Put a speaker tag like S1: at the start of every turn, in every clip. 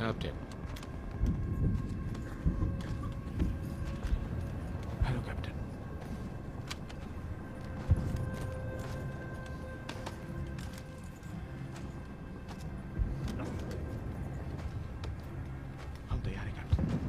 S1: Captain. Hello captain. हम तैयार हैं कैप्टन।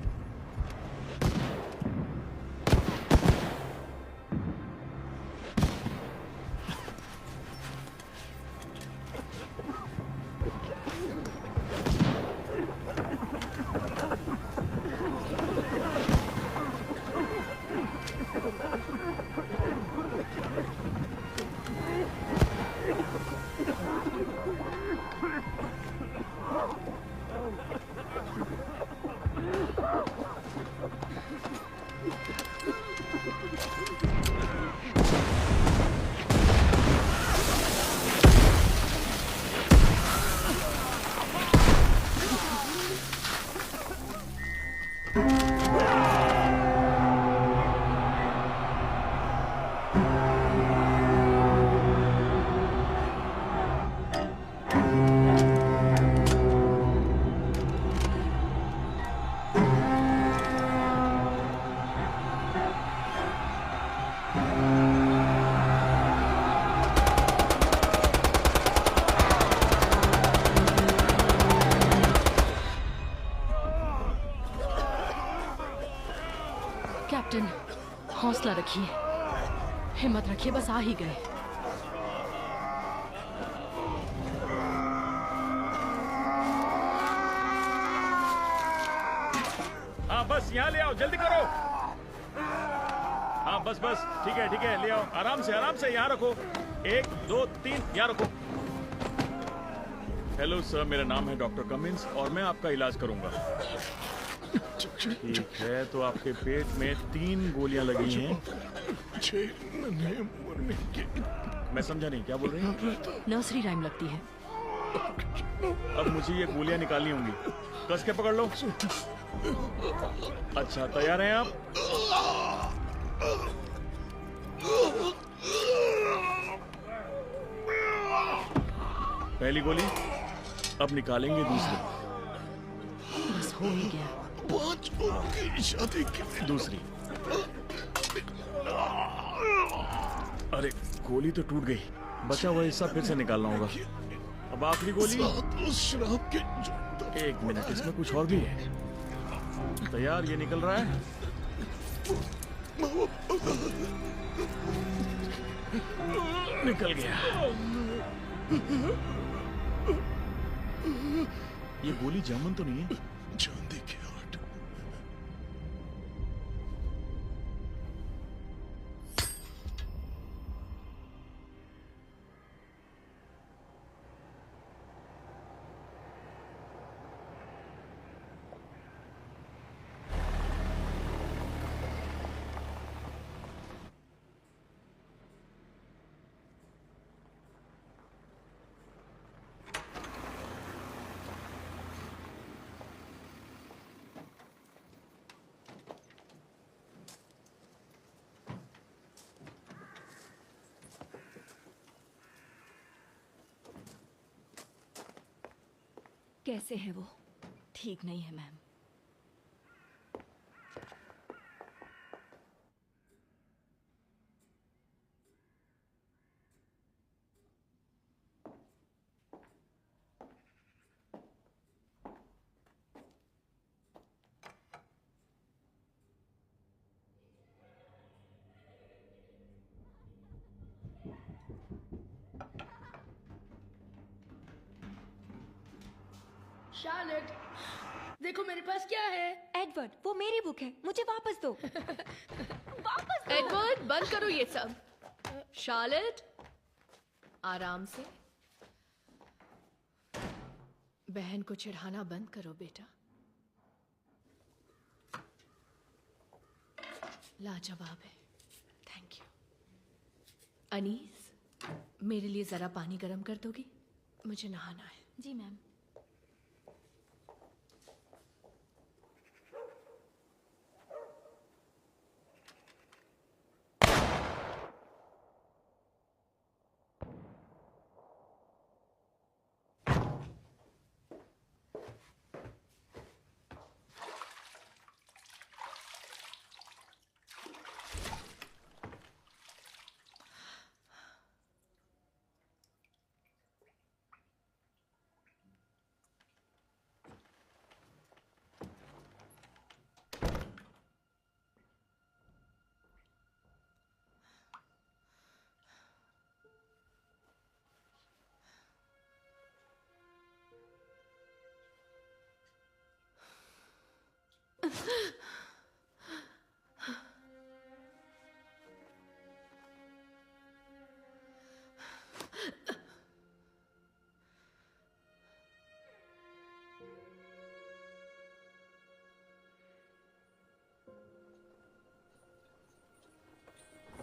S2: कैप्टन, हौसला रखिए, हिम्मत रखिए, बस आ ही गए।
S3: हाँ बस यहाँ ले आओ, जल्दी करो। हाँ बस बस, ठीक है, ले आओ, आराम से यहाँ रखो। 1 2 3, यहाँ रखो। हेलो सर, मेरा नाम है डॉक्टर कमिंस और मैं आपका इलाज करूंगा। ठीक है, तो आपके पेट में 3 गोलियां लगी हैं। मैं समझा नहीं, क्या बोल रही हैं?
S2: नर्सरी राइम लगती है।
S3: अब मुझे ये गोलियां निकालनी होंगी, कस के पकड़ लो। अच्छा, तैयार हैं आप? पहली गोली, अब निकालेंगे दूसरी।
S2: बस हो ही गया।
S4: 5 की शादी की
S3: दूसरी। अरे गोली तो टूट गई, बचा हुआ हिस्सा फिर से निकालना होगा। अब आखिरी गोली।
S4: शराब के
S3: 1 मिनट, इसमें कुछ और भी है। तैयार, ये निकल रहा है। निकल गया। ये गोली जामुन तो नहीं है?
S4: चांदी की 8।
S2: कैसे है वो? ठीक नहीं है मैम।
S5: शार्लेट, देखो मेरे पास क्या है।
S6: एडवर्ड, वो मेरी बुक है, मुझे वापस दो। वापस दो।
S7: एडवर्ड, बंद करो ये सब। शार्लेट, आराम से। बहन को चिढ़ाना बंद करो बेटा। लाजवाब है, थैंक यू। अनीस, मेरे लिए जरा पानी गर्म कर दोगी? मुझे नहाना है।
S2: जी ma'am.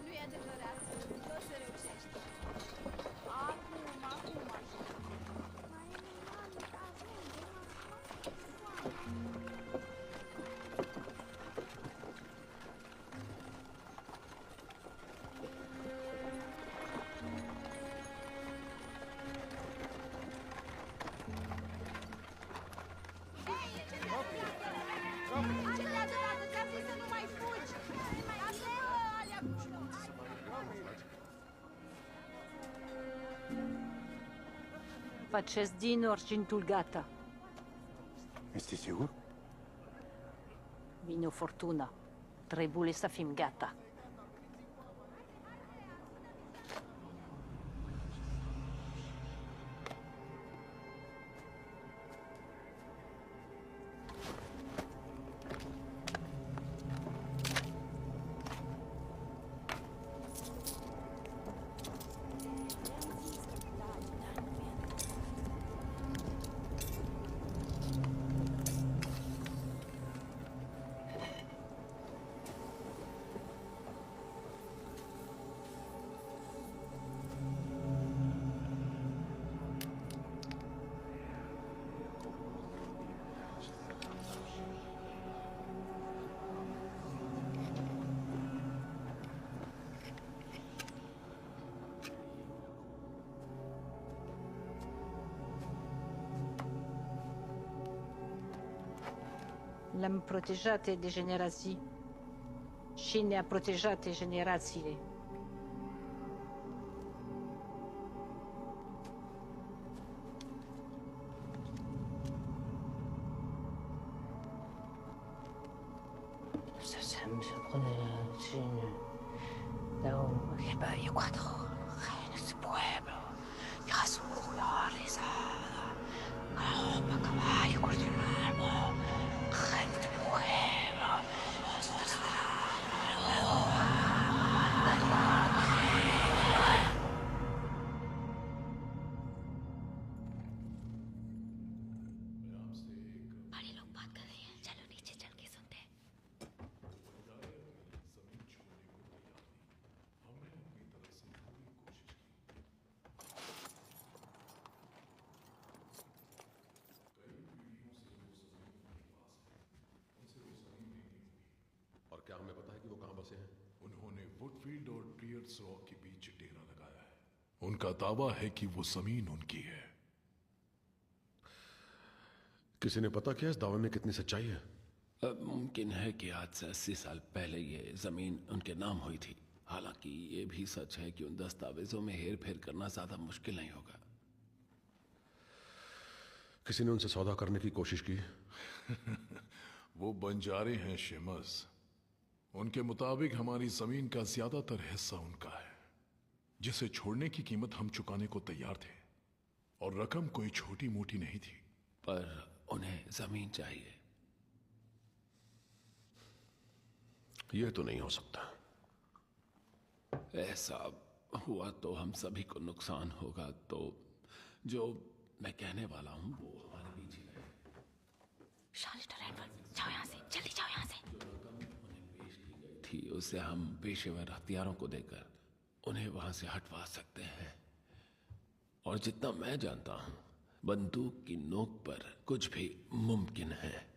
S8: Nu e adevărat. Nu o să reușești. Acum așa. Acele adevărate ți-am zis să nu mai fugi. Alea
S9: Facesc din argintul gata.
S10: Este sigur?
S9: Vine o furtună. Trebuie să fim gata. Le-am protejate de generații și ne-a protejate generațiile.
S10: क्या हमें पता है कि वो कहाँ बसे हैं?
S4: उन्होंने वुडफील्ड और टियर्स रॉक के बीच डेरा लगाया है। उनका दावा है कि वो जमीन उनकी है।
S10: किसी ने पता किया इस दावे में कितनी सच्चाई है?
S1: मुमकिन है कि आज से 80 साल पहले ये जमीन उनके नाम हुई थी। हालांकि ये भी सच है कि उन दस्तावेजों में हेर फेर करना ज्यादा मुश्किल नहीं होगा।
S10: किसी ने उनसे सौदा करने की कोशिश की?
S4: वो बंजारे हैं शेमस। उनके मुताबिक हमारी जमीन का ज्यादातर हिस्सा उनका है, जिसे छोड़ने की कीमत हम चुकाने को तैयार थे, और रकम कोई छोटी मोटी नहीं थी।
S1: पर उन्हें जमीन चाहिए।
S10: यह तो नहीं हो सकता।
S1: ऐसा हुआ तो हम सभी को नुकसान होगा। तो जो मैं कहने वाला हूं वो हमारे बीच ही रहे।
S2: जाओ यहाँ से, जल्दी जाओ यहाँ से।
S1: थी उसे हम पेशेवर हथियारों को देकर उन्हें वहां से हटवा सकते हैं। और जितना मैं जानता हूं, बंदूक की नोक पर कुछ भी मुमकिन है।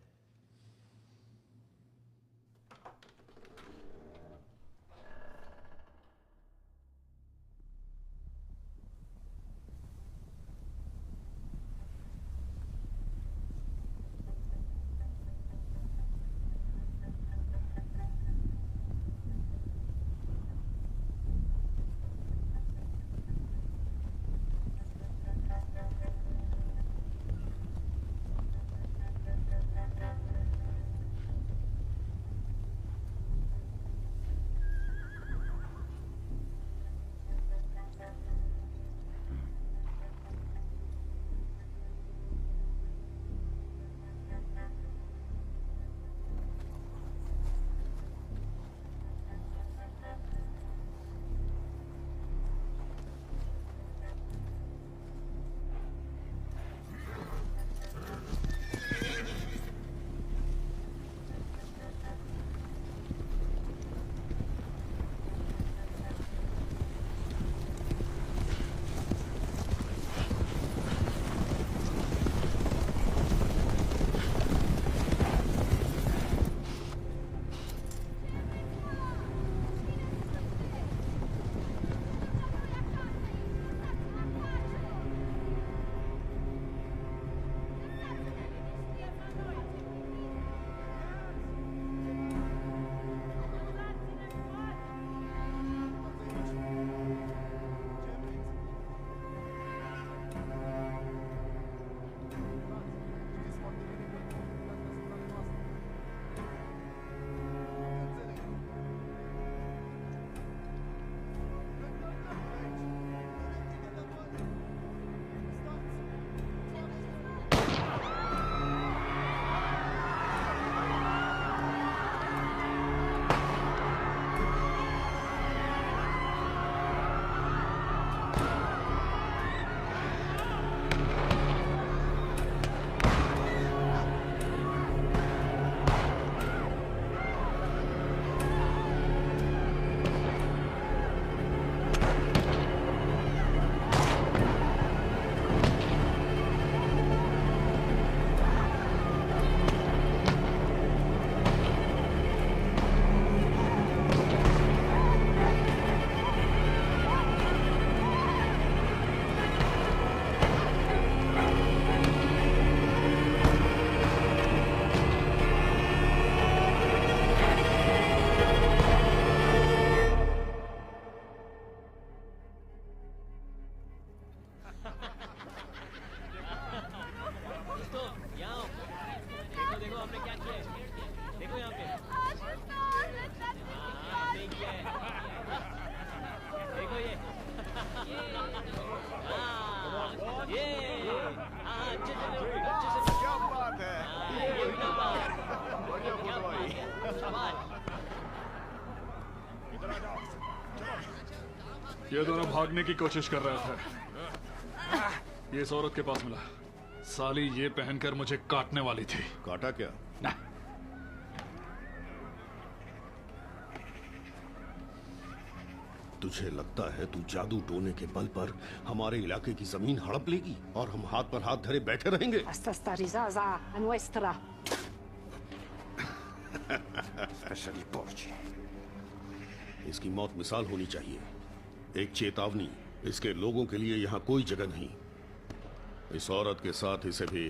S11: ये दोनों भागने की कोशिश कर रहे थे। ये इस औरत के पास मिला। साली ये पहनकर मुझे काटने वाली थी।
S10: काटा क्या?
S11: ना।
S10: तुझे लगता है तू जादू टोने के बल पर हमारे इलाके की जमीन हड़प लेगी और हम हाथ पर हाथ धरे बैठे रहेंगे?
S9: Asta starizaza a nuestra.
S10: Specially पोर्ची। इसकी मौत मिसाल होनी चाहिए, एक चेतावनी। इसके लोगों के लिए यहाँ कोई जगह नहीं। इस औरत के साथ इसे भी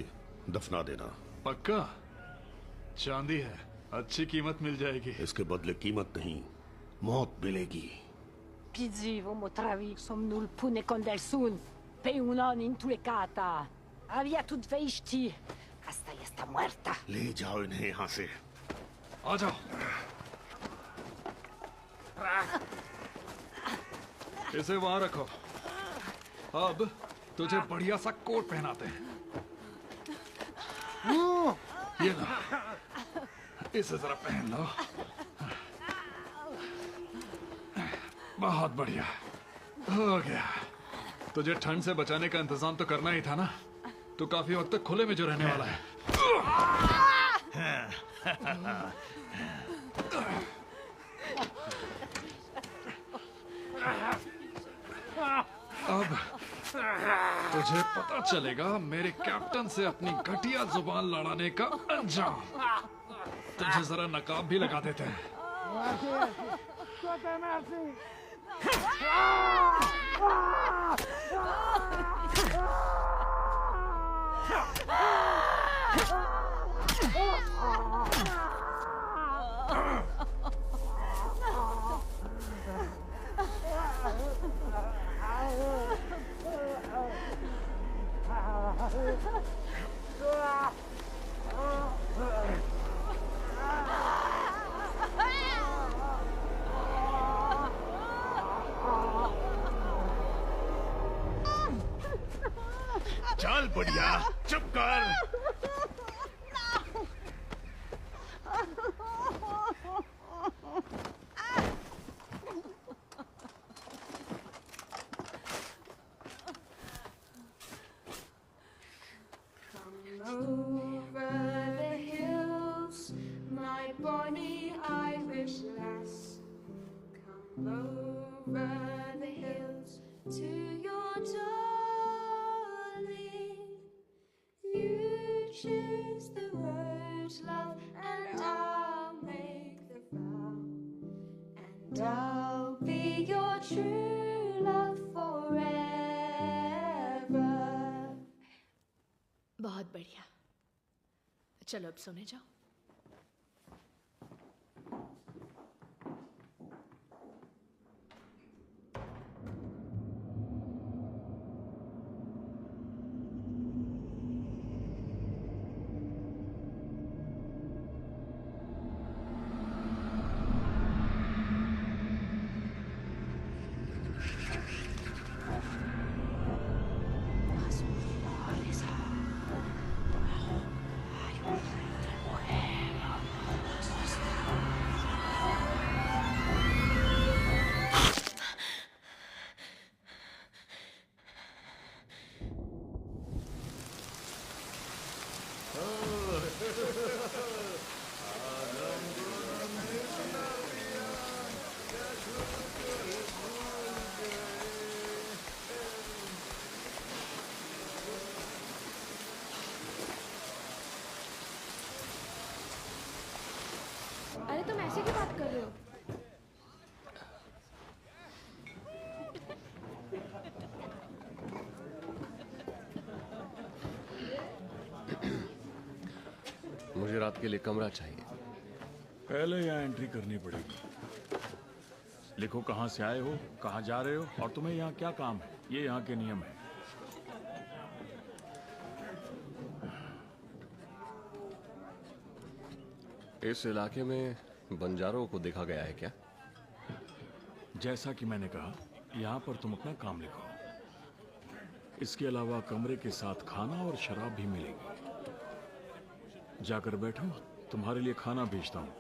S10: दफना देना।
S11: पक्का? चांदी है, अच्छी कीमत मिल जाएगी।
S10: इसके बदले कीमत नहीं, मौत मिलेगी।
S9: Pizzi vom travi somnul pune con del sun. Pe un an intulecata. Avia tut veisti. Asta está muerta.
S10: ले जाओ इन्हें यहाँ से।
S11: आ जाओ। इसे वहां रखो। अब तुझे बढ़िया सा कोट पहनाते हैं। ये लो, इसे जरा पहन लो। बहुत बढ़िया, हो गया। तुझे ठंड से बचाने का इंतजाम तो करना ही था ना। तू काफी वक्त तक खुले में जो रहने वाला है। अब तुझे पता चलेगा मेरे कैप्टन से अपनी घटिया जुबान लड़ाने का अंजाम। तुझे जरा नकाब भी लगा देते हैं।
S10: चल बढ़िया, चुप कर।
S8: Over the hills, my bonny Irish lass. Come over the hills to your darling. You choose the road, love, and I'll make the vow. And I'll be your true love forever.
S7: बहुत बढ़िया। चलो अब सोने जाओ।
S5: अरे तुम ऐसे क्यों बात कर रहे हो?
S1: मुझे रात के लिए कमरा चाहिए।
S3: पहले यहाँ एंट्री करनी पड़ेगी। लिखो कहाँ से आए हो, कहाँ जा रहे हो और तुम्हें यहाँ क्या काम है। ये यहाँ के नियम है।
S1: इस इलाके में बंजारों को देखा गया है क्या?
S3: जैसा कि मैंने कहा, यहाँ पर तुम अपना काम लिखो। इसके अलावा कमरे के साथ खाना और शराब भी मिलेगी। जाकर बैठो, तुम्हारे लिए खाना भेजता हूँ।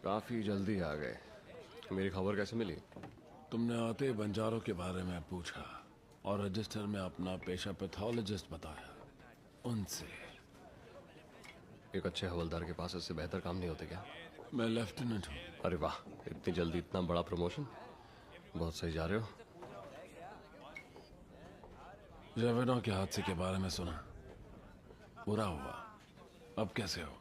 S12: काफी जल्दी आ गए। मेरी खबर कैसे मिली?
S1: तुमने आते ही बंजारों के बारे में पूछा और रजिस्टर में अपना पेशा पैथोलॉजिस्ट बताया। उनसे
S12: एक अच्छे हवलदार के पास इससे बेहतर काम नहीं होते क्या?
S1: मैं लेफ्टिनेंट हूँ।
S12: अरे वाह, इतनी जल्दी इतना बड़ा प्रमोशन, बहुत सही जा रहे हो।
S1: जावेदों के हादसे के बारे में सुना, बुरा हुआ। अब कैसे हो?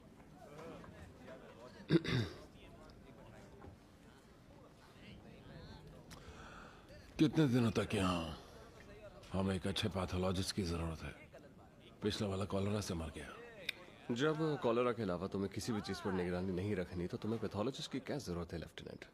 S1: कितने दिनों तक यहाँ? हमें एक अच्छे पैथोलॉजिस्ट की जरूरत है। पिछला वाला कॉलेरा से मर गया।
S12: जब कॉलेरा के अलावा तुम्हें किसी भी चीज पर निगरानी नहीं रखनी तो तुम्हें पैथोलॉजिस्ट की क्या जरूरत है लेफ्टिनेंट?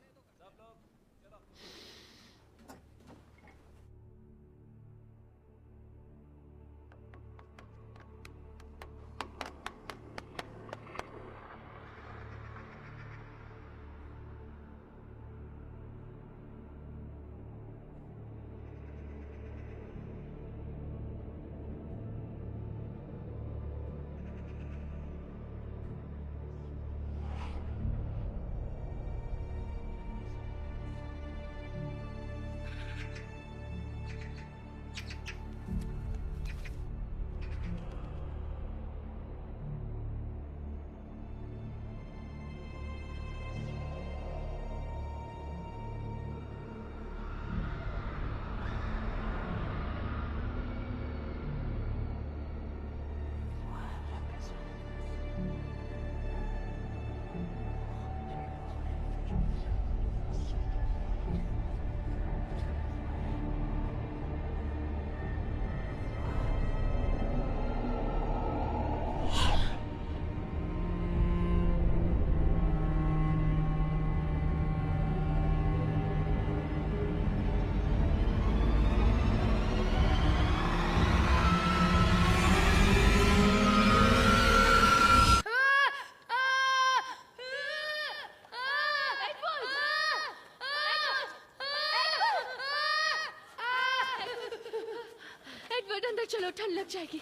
S7: चलो, ठंड लग जाएगी।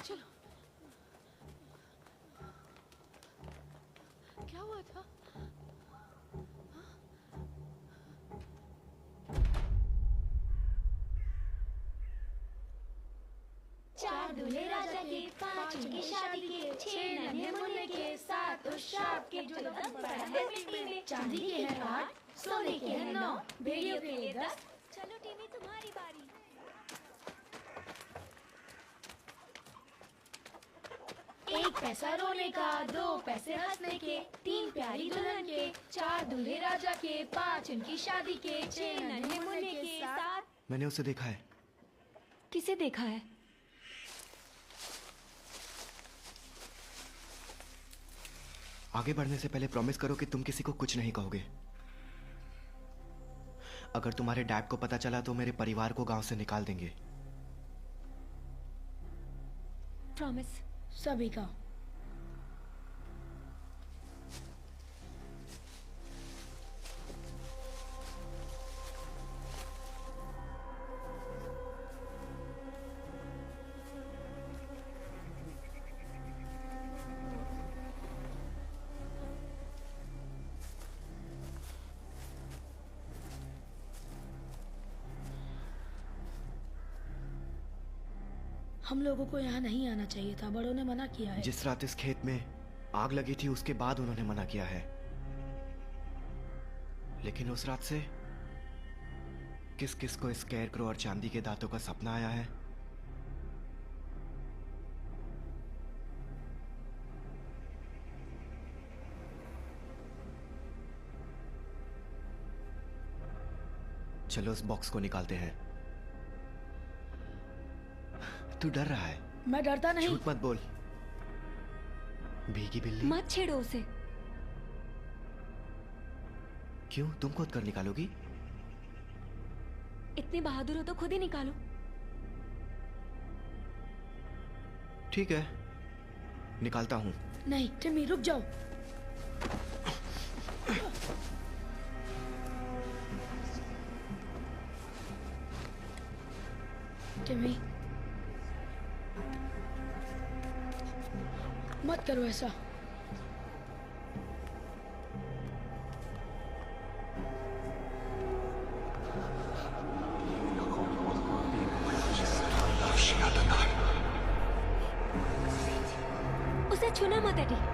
S7: चलो। क्या हुआ था?
S13: चार दूल्हे राजा के, पांच उनकी शादी के, छह नन्हे मुन्ने के, सात उस श्राप के जो दस पड़ा है मिट्टी में। चांदी के हैं 8, सोने के हैं 9, भेड़ियों के लिए 10। चलो टीमी, तुम्हारी बारी। एक पैसा रोने का, 2 पैसे हंसने के, 3 प्यारी दुल्हन के, 4 दूल्हे राजा के, 5 उनकी शादी के, 6 नन्हे मुन्ने के, 7।
S14: मैंने उसे देखा है।
S6: किसे देखा है?
S14: आगे बढ़ने से पहले प्रॉमिस करो कि तुम किसी को कुछ नहीं कहोगे। अगर तुम्हारे डैड को पता चला तो मेरे परिवार को गांव से निकाल देंगे।
S6: प्रॉमिस।
S5: सभी का। हम लोगों को यहाँ नहीं आना चाहिए था, बड़ों ने मना किया है।
S14: जिस रात इस खेत में आग लगी थी उसके बाद उन्होंने मना किया है, लेकिन उस रात से किस किस को स्केयरक्रो और चांदी के दांतों का सपना आया है? चलो उस बॉक्स को निकालते हैं। तू डर रहा है?
S5: मैं डरता नहीं।
S14: झूठ मत बोल। भीगी बिल्ली।
S6: मत छेड़ो उसे।
S14: क्यों, तुम खुद कर निकालोगी?
S6: इतने बहादुर हो तो खुद ही निकालो।
S14: ठीक है, निकालता हूं।
S5: नहीं टिमी, रुक जाओ। टिमी, मत करो ऐसा।
S6: उसे छूना मत एडी।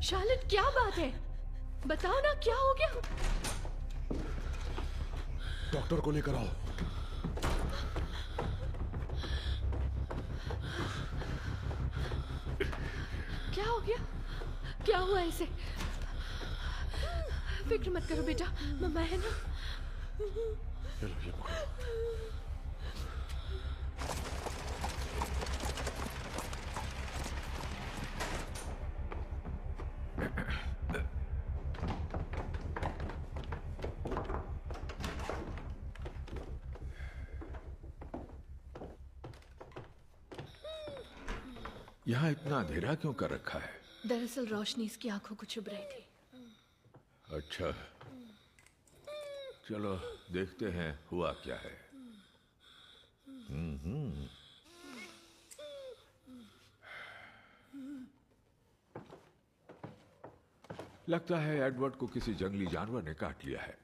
S7: शार्लेट क्या बात है? बताओ ना क्या हो गया?
S4: डॉक्टर को लेकर आओ।
S7: क्या हो गया? क्या हुआ इसे? फिक्र मत करो बेटा, मम्मा है ना।
S4: चलो ये पकड़ो।
S1: यहाँ इतना अंधेरा क्यों कर रखा है?
S7: दरअसल रोशनी इसकी आंखों को चुभ रही थी।
S1: अच्छा, चलो देखते हैं हुआ क्या है। लगता है एडवर्ड को किसी जंगली जानवर ने काट लिया है।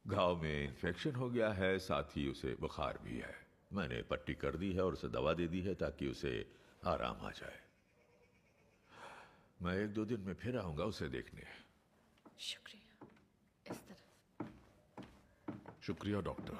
S1: घाव में इन्फेक्शन हो गया है, साथ ही उसे बुखार भी है। मैंने पट्टी कर दी है और उसे दवा दे दी है ताकि उसे आराम आ जाए। मैं 1-2 दिन में फिर आऊंगा उसे देखने।
S7: शुक्रिया। इस तरफ।
S4: शुक्रिया डॉक्टर।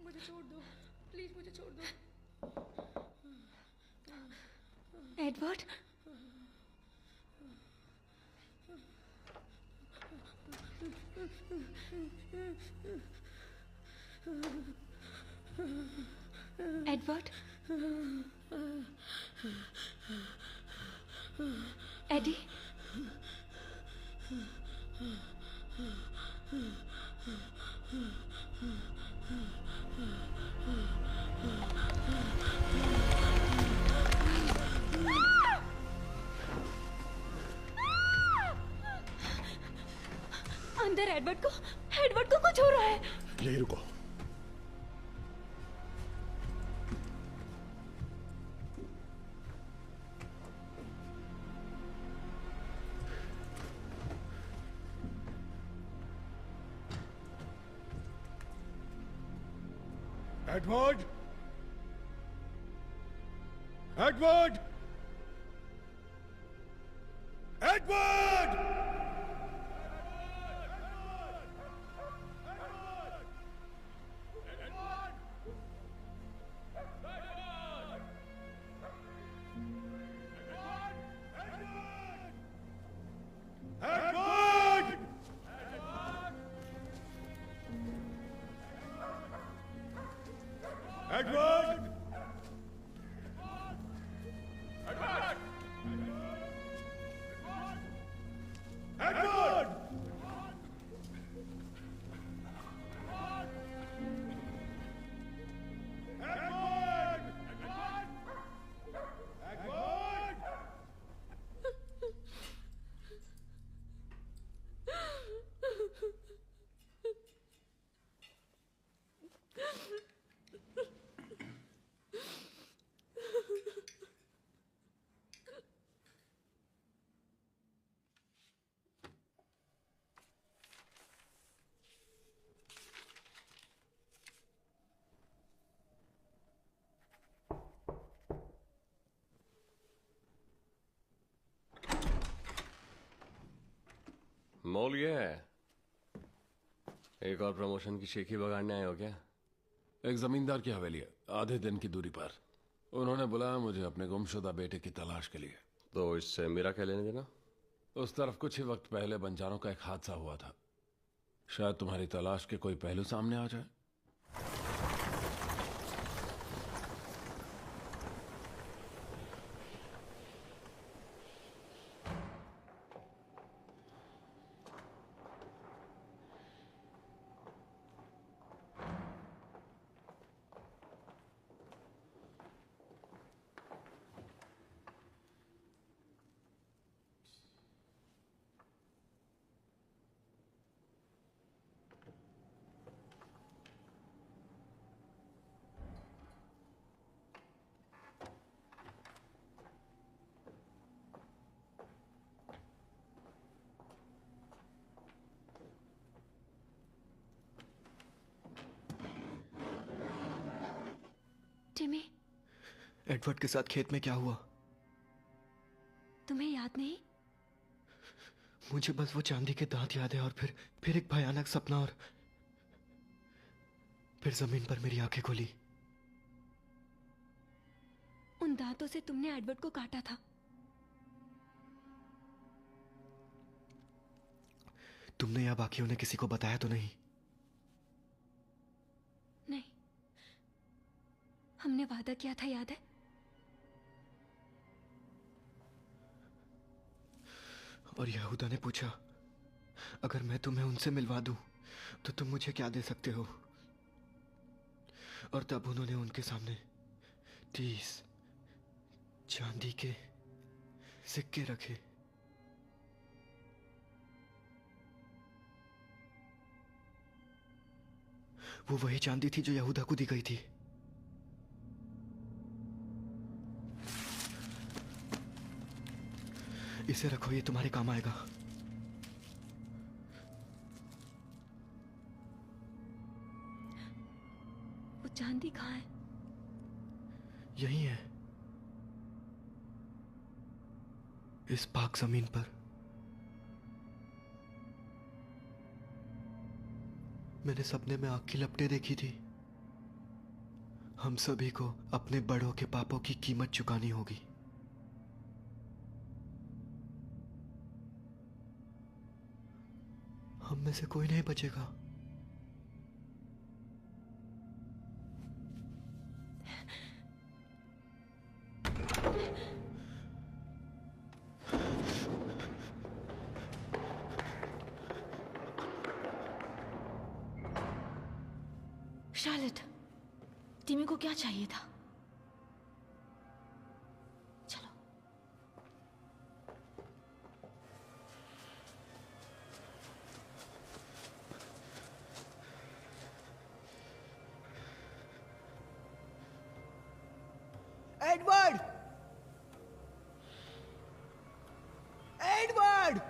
S5: मुझे छोड़ दो, प्लीज मुझे छोड़ दो।
S6: एडवर्ड, एडवर्ड, एडी, अंदर एडवर्ड को कुछ हो रहा है।
S4: यही रुको। Edward! Edward!
S15: Edward! Edward! Edward!
S12: मोल ये है। एक और प्रमोशन की शेखी बगाड़ने आए हो क्या?
S4: एक जमींदार की हवेली है, आधे दिन की दूरी पर। उन्होंने बुलाया मुझे अपने गुमशुदा बेटे की तलाश के लिए।
S12: तो इससे मेरा क्या लेने देना?
S4: उस तरफ कुछ ही वक्त पहले बंजारों का एक हादसा हुआ था। शायद तुम्हारी तलाश के कोई पहलू सामने आ जाए।
S6: टिमी,
S14: एडवर्ड के साथ खेत में क्या हुआ?
S6: तुम्हें याद नहीं?
S14: मुझे बस वो चांदी के दांत याद है और फिर एक भयानक सपना और फिर जमीन पर मेरी आंखें खुली।
S6: उन दांतों से तुमने एडवर्ड को काटा था।
S14: तुमने या बाकियों ने किसी को बताया तो नहीं?
S6: नहीं, हमने वादा किया था, याद है?
S14: और यहूदा ने पूछा, अगर मैं तुम्हें उनसे मिलवा दूं तो तुम मुझे क्या दे सकते हो? और तब उन्होंने उनके सामने 30 चांदी के सिक्के रखे। वो वही चांदी थी जो यहूदा को दी गई थी। इसे रखो, ये तुम्हारे काम आएगा।
S6: वो चांदी कहाँ है?
S14: यही है, इस पाक जमीन पर। मैंने सपने में आग की लपटें देखी थी। हम सभी को अपने बड़ों के पापों की कीमत चुकानी होगी। हम में से कोई नहीं बचेगा।
S2: शार्लेट, टिमी को क्या चाहिए था? चलो।
S14: एडवर्ड! एडवर्ड!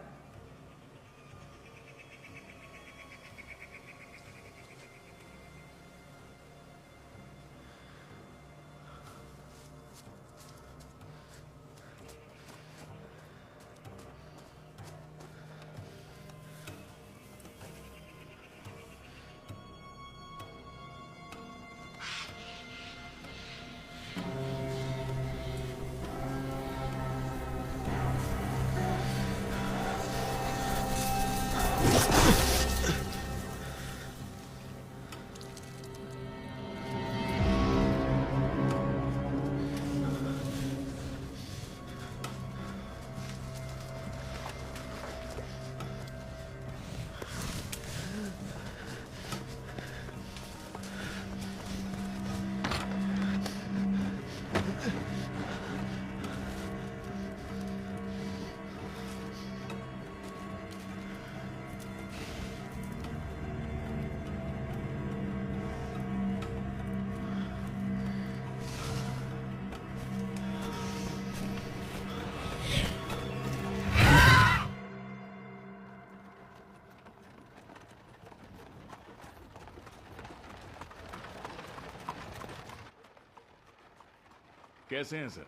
S3: कैसे हैं सर?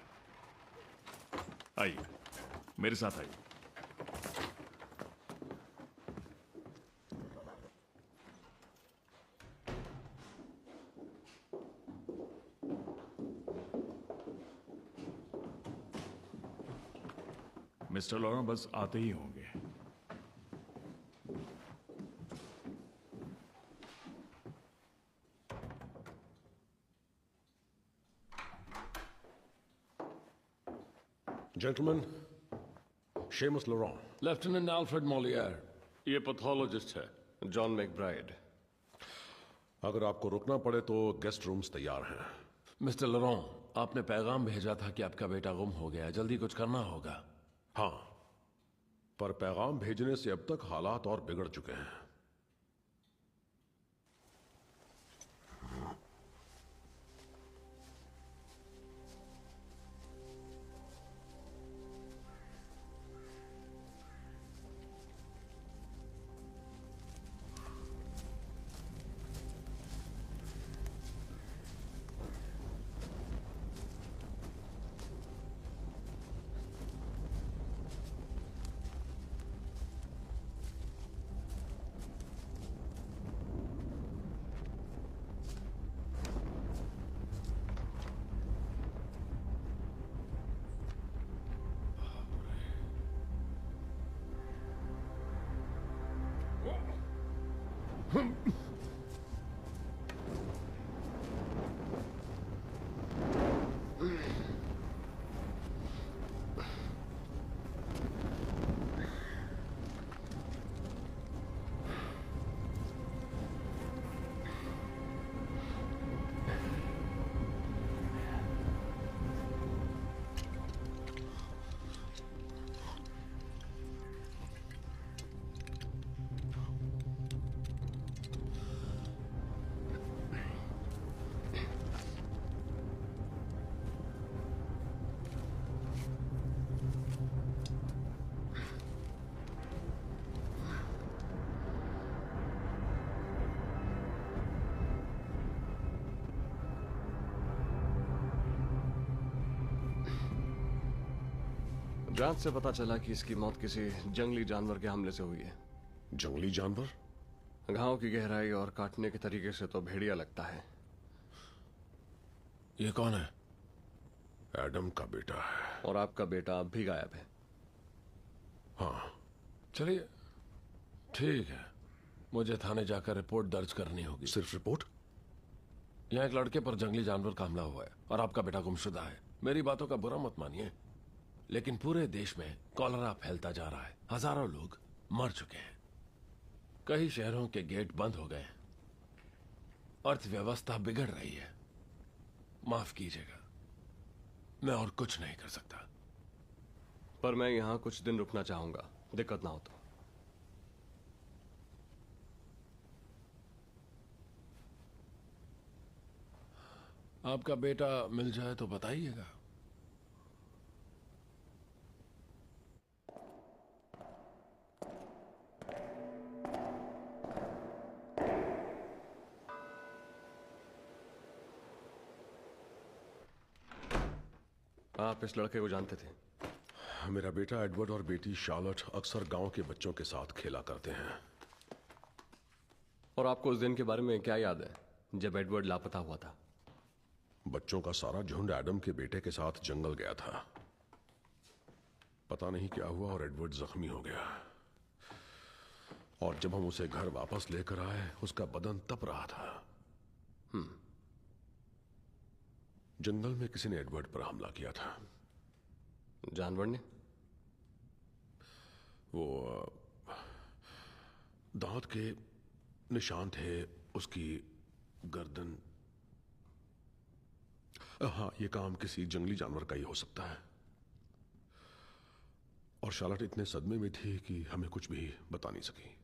S3: आइए, मेरे साथ आइए। मिस्टर लॉरेंस बस आते ही होंगे।
S10: Gentleman, Seamus Loran.
S12: Lieutenant Alfred Mollier, ये पैथोलॉजिस्ट है जॉन मैकब्राइड।
S10: अगर आपको रुकना पड़े तो गेस्ट रूम्स तैयार हैं।
S16: मिस्टर लोरान, आपने पैगाम भेजा था कि आपका बेटा गुम हो गया, जल्दी कुछ करना होगा।
S10: हाँ, पर पैगाम भेजने से अब तक हालात और बिगड़ चुके हैं।
S12: जांच से पता चला कि इसकी मौत किसी जंगली जानवर के हमले से हुई है।
S10: जंगली जानवर?
S12: घाव की गहराई और काटने के तरीके से तो भेड़िया लगता है।
S10: ये कौन है? एडम का बेटा है।
S12: और आपका बेटा अब भी गायब है।
S16: हाँ, चलिए ठीक है, मुझे थाने जाकर रिपोर्ट दर्ज करनी होगी।
S10: सिर्फ रिपोर्ट?
S16: यहाँ एक लड़के पर जंगली जानवर का हमला हुआ है और आपका बेटा गुमशुदा है। मेरी बातों का बुरा मत मानिए, लेकिन पूरे देश में कॉलरा फैलता जा रहा है। हजारों लोग मर चुके हैं, कई शहरों के गेट बंद हो गए हैं, अर्थव्यवस्था बिगड़ रही है। माफ कीजिएगा, मैं और कुछ नहीं कर सकता।
S12: पर मैं यहां कुछ दिन रुकना चाहूंगा, दिक्कत ना हो तो।
S16: आपका बेटा मिल जाए तो बताइएगा।
S12: आप इस लड़के को जानते थे?
S10: मेरा बेटा एडवर्ड और बेटी शार्लट अक्सर गांव के बच्चों के साथ खेला करते हैं।
S12: और आपको उस दिन के बारे में क्या याद है जब एडवर्ड लापता हुआ था?
S10: बच्चों का सारा झुंड एडम के बेटे के साथ जंगल गया था। पता नहीं क्या हुआ और एडवर्ड जख्मी हो गया। और जब हम उसे घर वापस लेकर आए, उसका बदन तप रहा था। जंगल में किसी ने एडवर्ड पर हमला किया था।
S12: जानवर ने?
S10: वो दांत के निशान थे उसकी गर्दन। हाँ, ये काम किसी जंगली जानवर का ही हो सकता है। और शार्लट इतने सदमे में थी कि हमें कुछ भी बता नहीं सकी।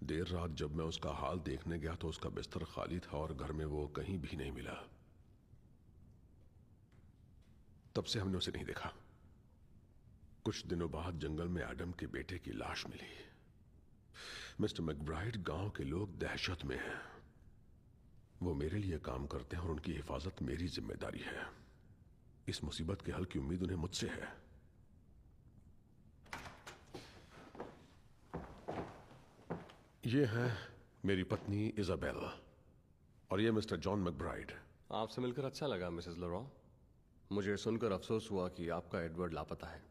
S10: देर रात जब मैं उसका हाल देखने गया तो उसका बिस्तर खाली था और घर में वो कहीं भी नहीं मिला। तब से हमने उसे नहीं देखा। कुछ दिनों बाद जंगल में एडम के बेटे की लाश मिली। मिस्टर मैकब्राइड, गांव के लोग दहशत में हैं। वो मेरे लिए काम करते हैं और उनकी हिफाजत मेरी जिम्मेदारी है। इस मुसीबत के हल की उम्मीद उन्हें मुझसे है। ये है मेरी पत्नी इजाबेल और ये मिस्टर जॉन मैकब्राइड।
S12: आपसे मिलकर अच्छा लगा मिसेस लॉरेंस। मुझे सुनकर अफसोस हुआ कि आपका एडवर्ड लापता है।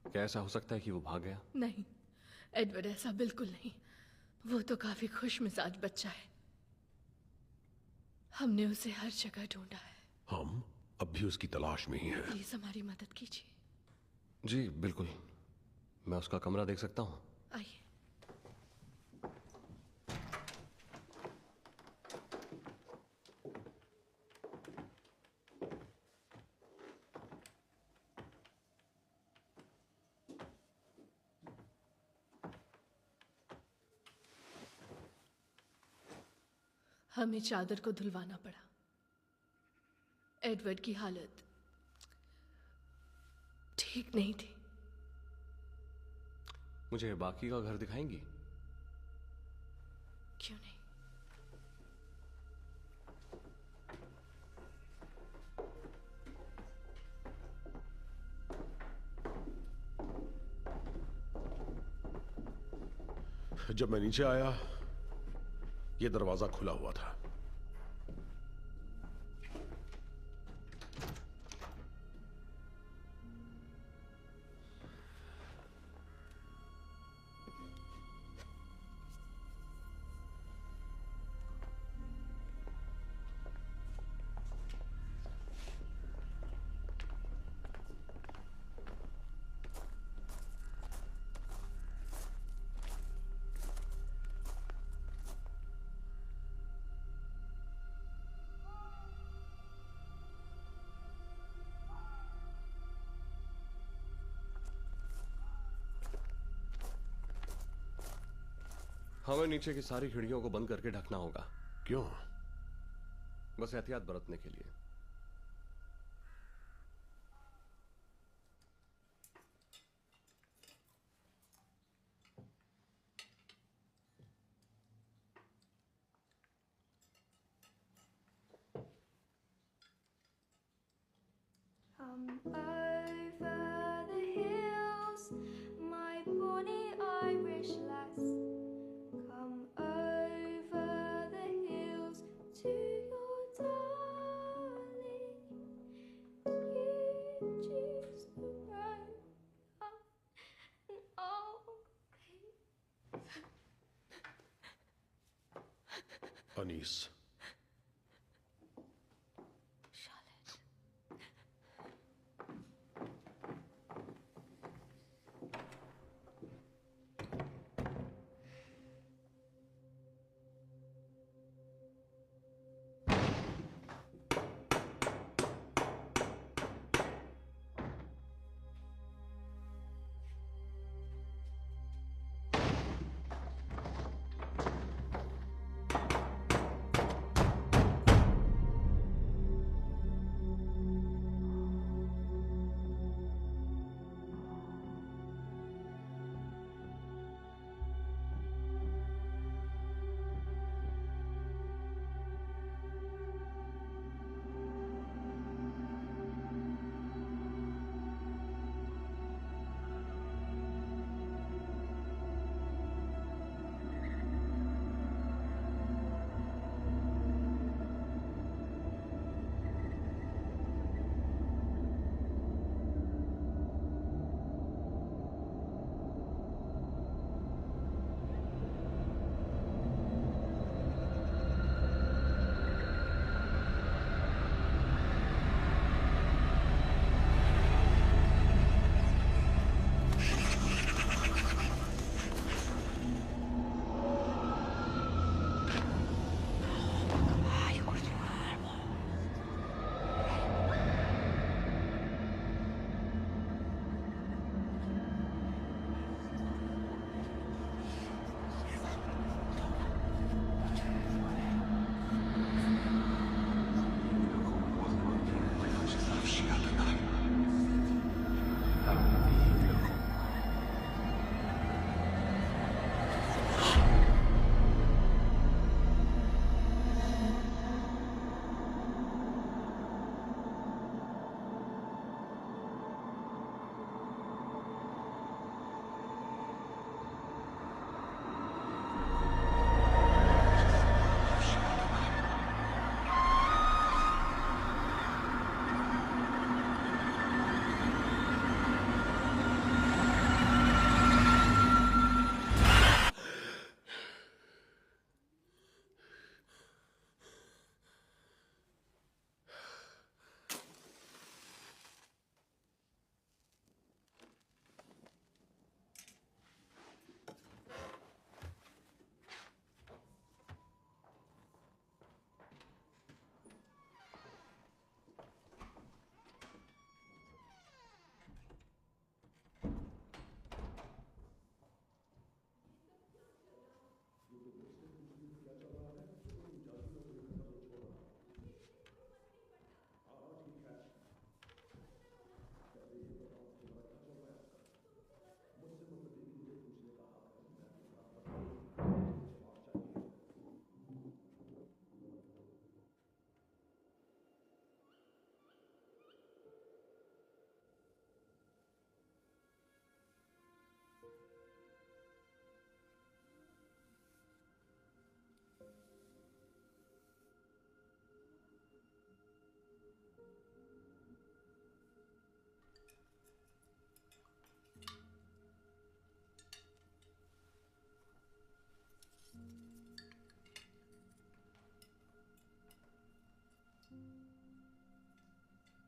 S12: क्या ऐसा हो सकता है कि वो भाग गया?
S7: नहीं, एडवर्ड ऐसा बिल्कुल नहीं। वो तो काफी खुश मिजाज बच्चा है। हमने उसे हर जगह ढूंढा है।
S10: हम अब भी उसकी तलाश में ही हैं।
S7: प्लीज हमारी मदद कीजिए।
S12: जी बिल्कुल, मैं उसका कमरा देख सकता हूँ?
S7: आइए। हमें चादर को धुलवाना पड़ा। एडवर्ड की हालत ठीक नहीं थी।
S12: मुझे बाकी का घर दिखाएंगी?
S7: क्यों नहीं?
S10: जब मैं नीचे आया, ये दरवाजा खुला हुआ था।
S12: हमें नीचे की सारी खिड़कियों को बंद करके ढकना होगा।
S10: क्यों?
S12: बस एहतियात बरतने के लिए।
S13: Over the hills, my bonny Irish lass. Come over the hills to your darling. You choose the right and I'll
S10: Anees,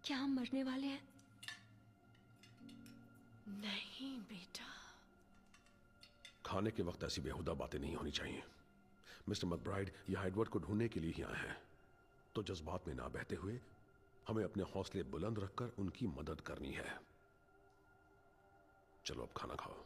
S6: क्या हम मरने वाले हैं?
S7: नहीं बेटा।
S10: खाने के वक्त ऐसी बेहुदा बातें नहीं होनी चाहिए। मिस्टर मैकब्राइड यहाँ एडवर्ड को ढूंढने के लिए ही आए हैं, तो जज्बात में ना बहते हुए हमें अपने हौसले बुलंद रखकर उनकी मदद करनी है। चलो अब खाना खाओ।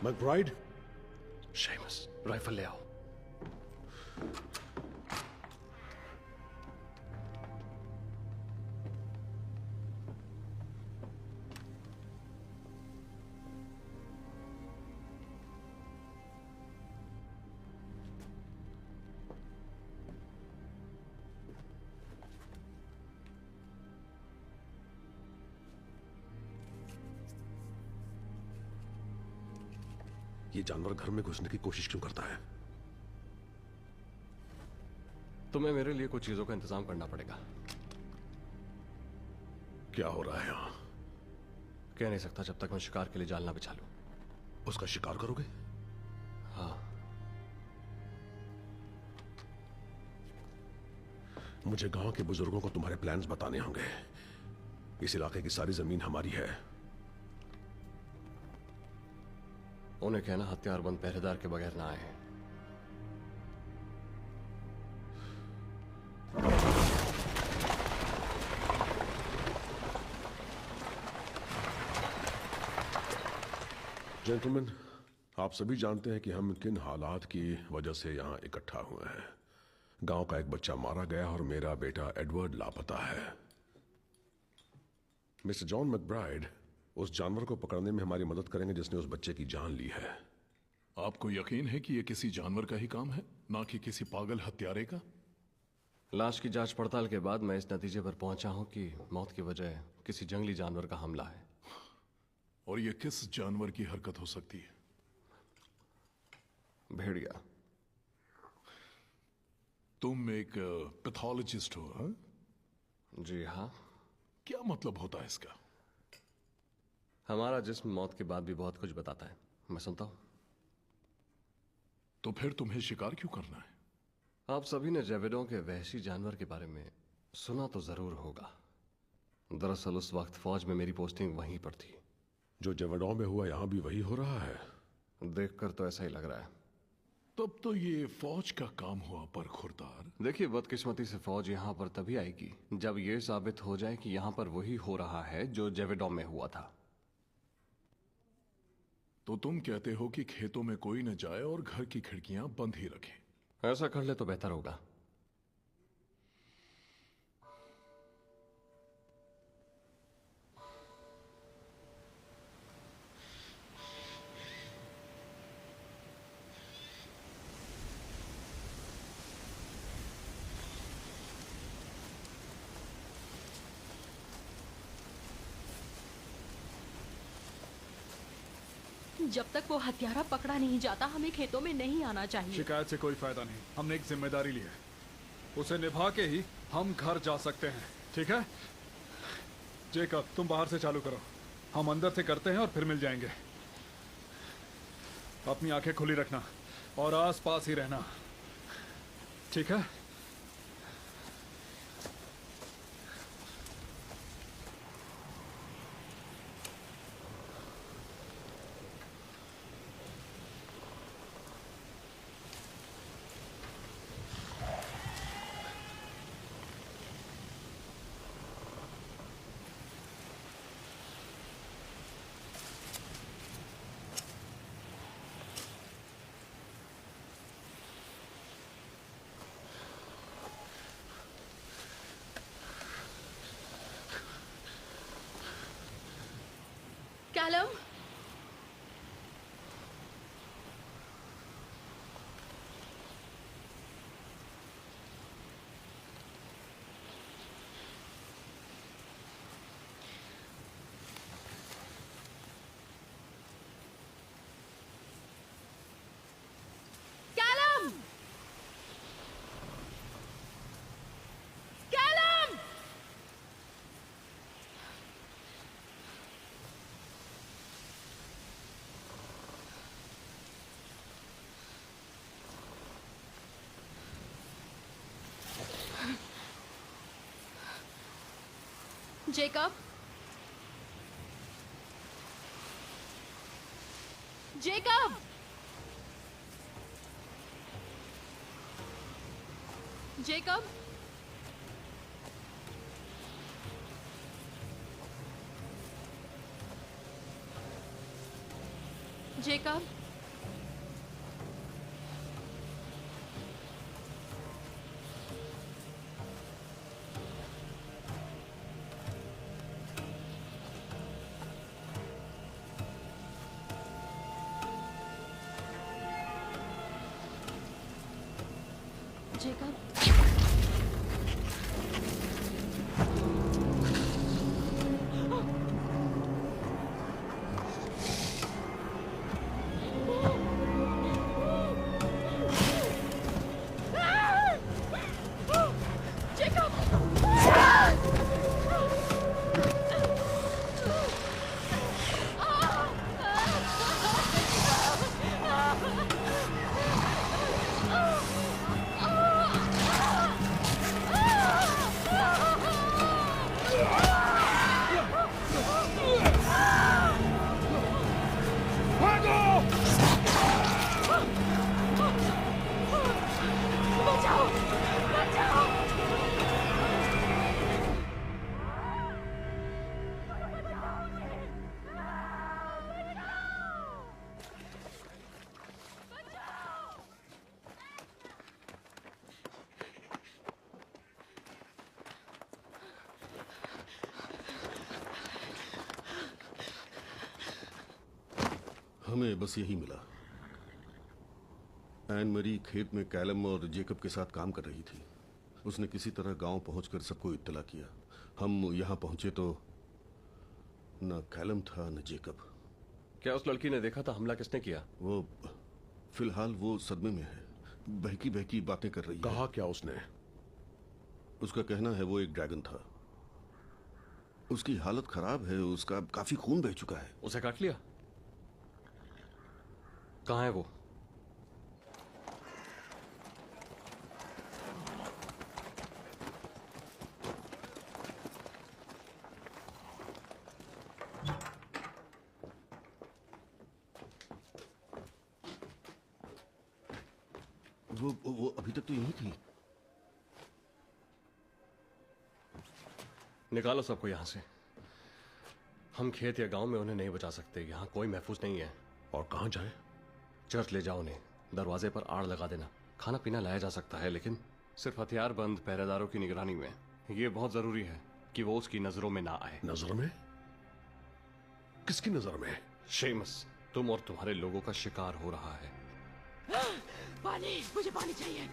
S10: मैकब्राइड,
S12: शेमस, राइफल ले आओ।
S10: ये जानवर घर में घुसने की कोशिश क्यों करता है?
S12: तुम्हें मेरे लिए कुछ चीजों का इंतजाम करना पड़ेगा।
S10: क्या हो रहा है यहाँ?
S12: कह नहीं सकता जब तक मैं शिकार के लिए जाल ना बिछा लूं।
S10: उसका शिकार करोगे?
S12: हाँ।
S10: मुझे गांव के बुजुर्गों को तुम्हारे प्लान्स बताने होंगे। इस इलाके की सारी जमीन हमारी है।
S12: उन्हें कहना हथियारबंद पहरेदार के बगैर ना आए।
S10: जेंटलमैन, आप सभी जानते हैं कि हम किन हालात की वजह से यहाँ इकट्ठा हुए हैं। गांव का एक बच्चा मारा गया और मेरा बेटा एडवर्ड लापता है। मिस्टर जॉन मैकब्राइड उस जानवर को पकड़ने में हमारी मदद करेंगे जिसने उस बच्चे की जान ली है।
S4: आपको यकीन है कि यह किसी जानवर का ही काम है, ना कि किसी पागल हत्यारे का?
S12: लाश की जांच पड़ताल के बाद मैं इस नतीजे पर पहुंचा हूं कि मौत की वजह किसी जंगली जानवर का हमला है।
S4: और यह किस जानवर की हरकत हो सकती है?
S12: भेड़िया।
S4: तुम एक पैथोलॉजिस्ट हो? हाँ?
S12: जी हाँ।
S4: क्या मतलब होता है इसका?
S12: हमारा जिस्म मौत के बाद भी बहुत कुछ बताता है। मैं सुनता हूं।
S4: तो फिर तुम्हें शिकार क्यों करना है?
S12: आप सभी ने जेवेडों के वहशी जानवर के बारे में सुना तो जरूर होगा। दरअसल उस वक्त फौज में मेरी पोस्टिंग वहीं पर थी।
S10: जो जेवेडों में हुआ यहां भी वही हो रहा है?
S12: देखकर तो ऐसा ही लग रहा है।
S4: तब तो ये फौज का काम हुआ पर खुरदार।
S12: देखिए, बदकिस्मती से फौज यहाँ पर तभी आएगी जब ये साबित हो जाए कि यहाँ पर वही हो रहा है जो जेवेडॉम में हुआ था।
S4: तो तुम कहते हो कि खेतों में कोई न जाए और घर की खिड़कियां बंद ही रखें।
S12: ऐसा कर ले तो बेहतर होगा।
S2: जब तक वो हत्यारा पकड़ा नहीं जाता हमें खेतों में नहीं आना चाहिए।
S11: शिकायत से कोई फायदा नहीं, हमने एक जिम्मेदारी ली है, उसे निभा के ही हम घर जा सकते हैं, ठीक है? जेकब, तुम बाहर से चालू करो, हम अंदर से करते हैं और फिर मिल जाएंगे। अपनी आंखें खुली रखना और आसपास ही रहना, ठीक है?
S2: Callum, Callum, Callum! Jacob, Jacob, Jacob, Jacob, Jacob,
S10: हमें बस यही मिला। एन मरी खेत में कैलम और जेकब के साथ काम कर रही थी। उसने किसी तरह गांव पहुंचकर सबको इत्तला किया। हम यहां पहुंचे तो न कैलम था न जेकब।
S12: क्या उस लड़की ने देखा था हमला किसने किया?
S10: वो फिलहाल वो सदमे में है, बहकी बहकी बातें कर रही है।
S16: कहा क्या उसने?
S10: उसका कहना है वो एक ड्रैगन था। उसकी हालत खराब है, उसका काफी खून बह चुका है।
S12: उसे काट लिया? कहाँ है वो?
S10: वो अभी तक तो यहीं थी।
S12: निकालो सबको यहां से। हम खेत या गांव में उन्हें नहीं बचा सकते। यहां कोई महफूज नहीं है।
S10: और कहां जाए?
S12: चर्च ले जाओ उन्हें। दरवाजे पर आड़ लगा देना। खाना पीना लाया जा सकता है, लेकिन सिर्फ हथियार बंद पहरेदारों की निगरानी में। ये बहुत जरूरी है कि वो उसकी नजरों में ना आए।
S10: नजर में? किसकी नजर में?
S12: शेमस, तुम और तुम्हारे लोगों का शिकार हो रहा है।
S7: पानी, मुझे पानी चाहिए।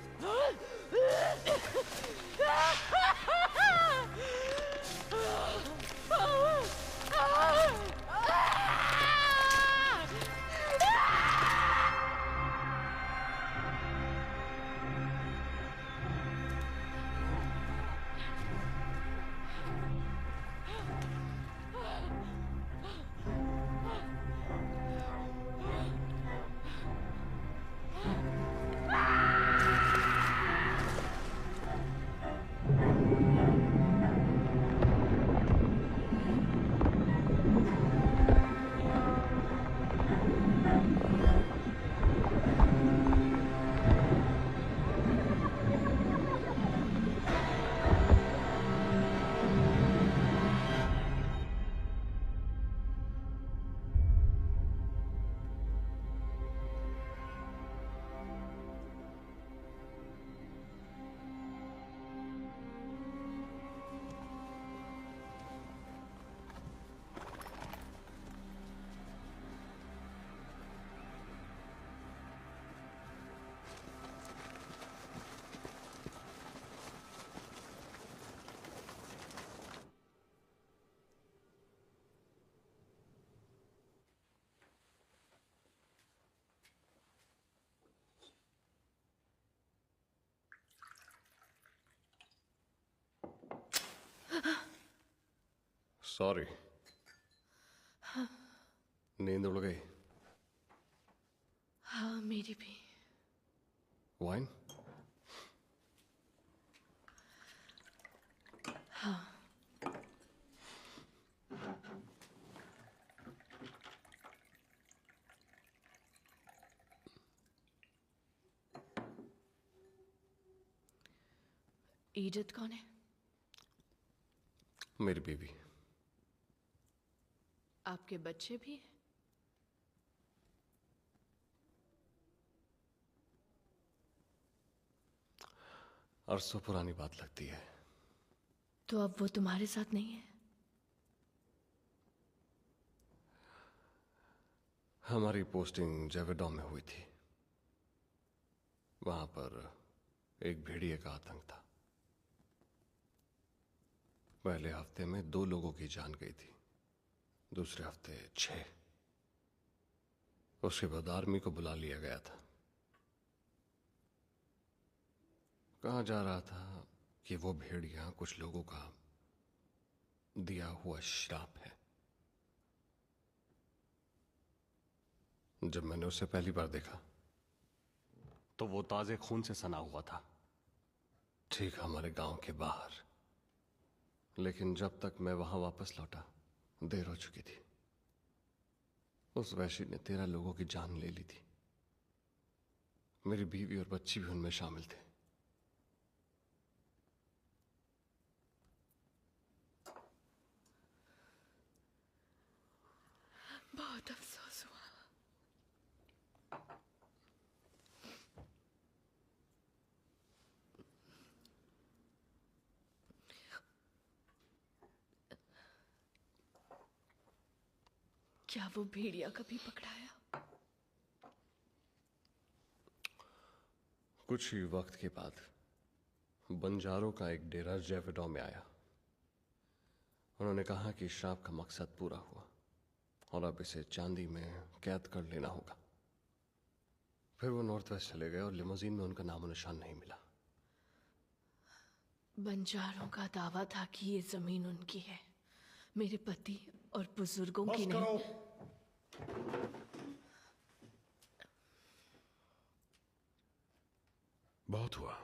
S12: सॉरी, नींद उड़ गई।
S7: हाँ, मेरी भी।
S12: वाइन?
S7: हाँ। ईजत कौन है?
S12: मेरी बीवी।
S7: आपके बच्चे भी हैं?
S12: अरसों पुरानी बात लगती है।
S7: तो अब वो तुम्हारे साथ नहीं है?
S12: हमारी पोस्टिंग जेवेडॉ में हुई थी। वहां पर एक भेड़िए का आतंक था। पहले हफ्ते में 2 लोगों की जान गई थी, दूसरे हफ्ते 6। उसके बाद आर्मी को बुला लिया गया था। कहा जा रहा था कि वो भेड़िया कुछ लोगों का दिया हुआ श्राप है। जब मैंने उसे पहली बार देखा तो वो ताजे खून से सना हुआ था, ठीक हमारे गांव के बाहर। लेकिन जब तक मैं वहां वापस लौटा देर हो चुकी थी। उस वैशी ने 13 लोगों की जान ले ली थी। मेरी बीवी और बच्ची भी उनमें शामिल थे।
S7: बहुत अफसोस हुआ। क्या वो भेड़िया कभी पकड़ाया?
S12: कुछ ही वक्त के बाद बंजारों का एक डेरा जेवेडॉ में आया। उन्होंने कहा कि श्राप का मकसद पूरा हुआ और अब इसे चांदी में कैद कर लेना होगा। फिर वो नॉर्थ वेस्ट चले गए और लिमोजीन में उनका नामो निशान नहीं मिला।
S7: बंजारों का दावा था कि ये जमीन उनकी है, मेरे पति और बुजुर्गों की नहीं।
S10: बहुत हुआ।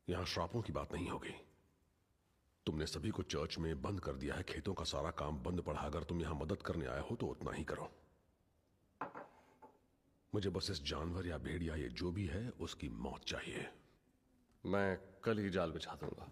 S10: यहां श्रापों की बात नहीं होगी। तुमने सभी को चर्च में बंद कर दिया है। खेतों का सारा काम बंद पड़ा। अगर तुम यहां मदद करने आए हो तो उतना ही करो। मुझे बस इस जानवर या भेड़िया ये जो भी है उसकी मौत चाहिए।
S12: मैं कल ही जाल बिछा दूंगा।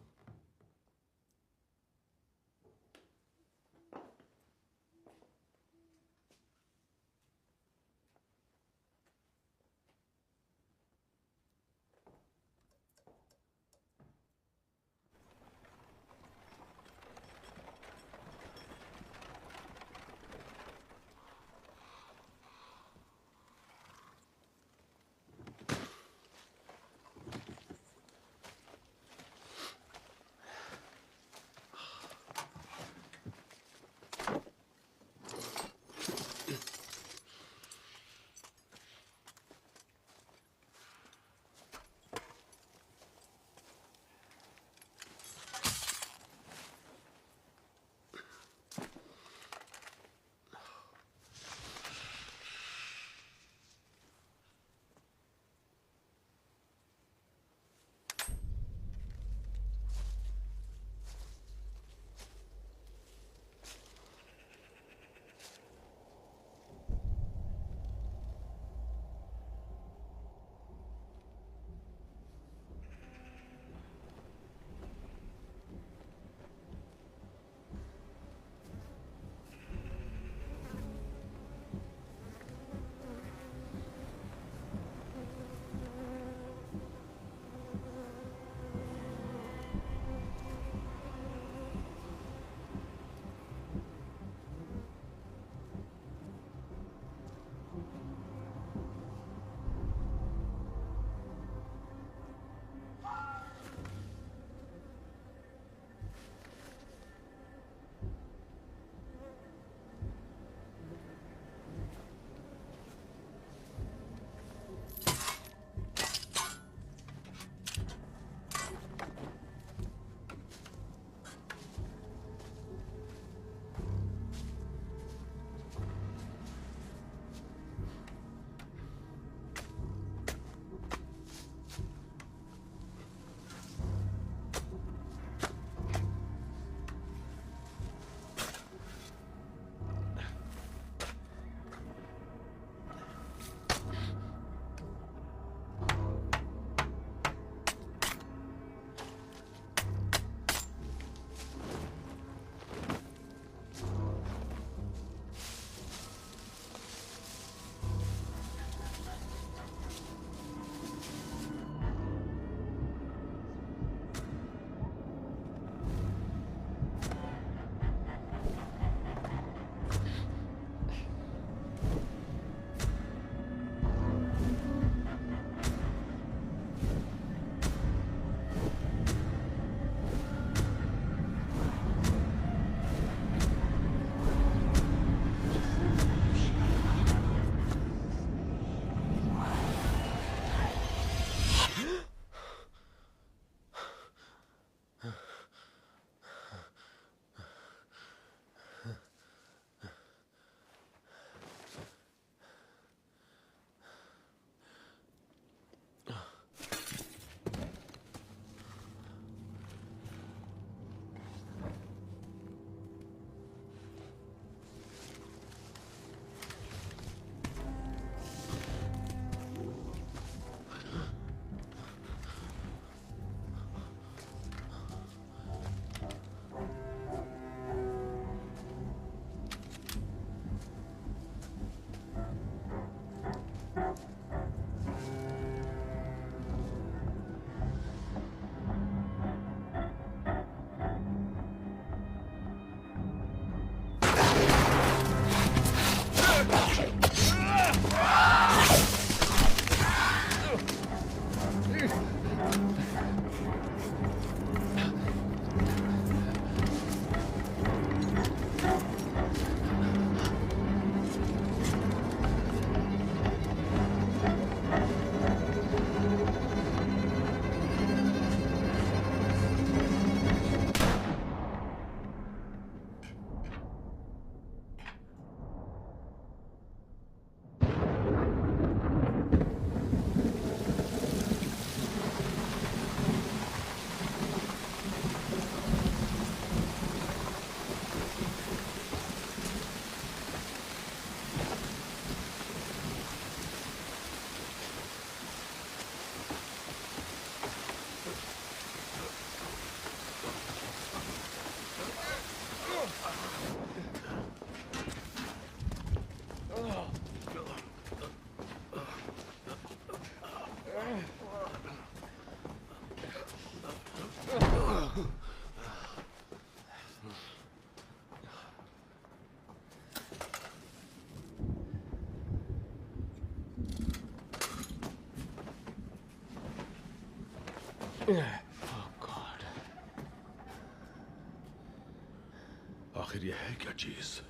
S10: आखिर यह है क्या चीज?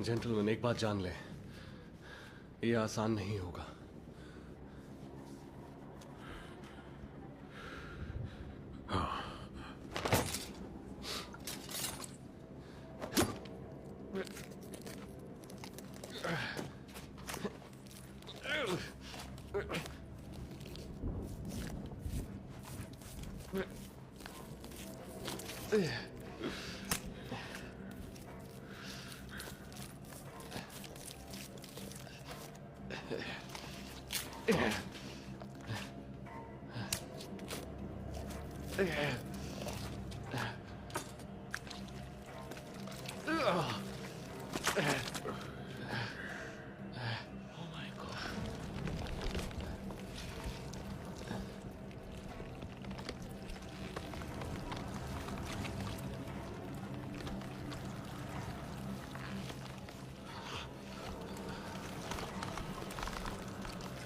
S12: जेंटलमैन, एक बात जान ले, ये आसान नहीं होगा।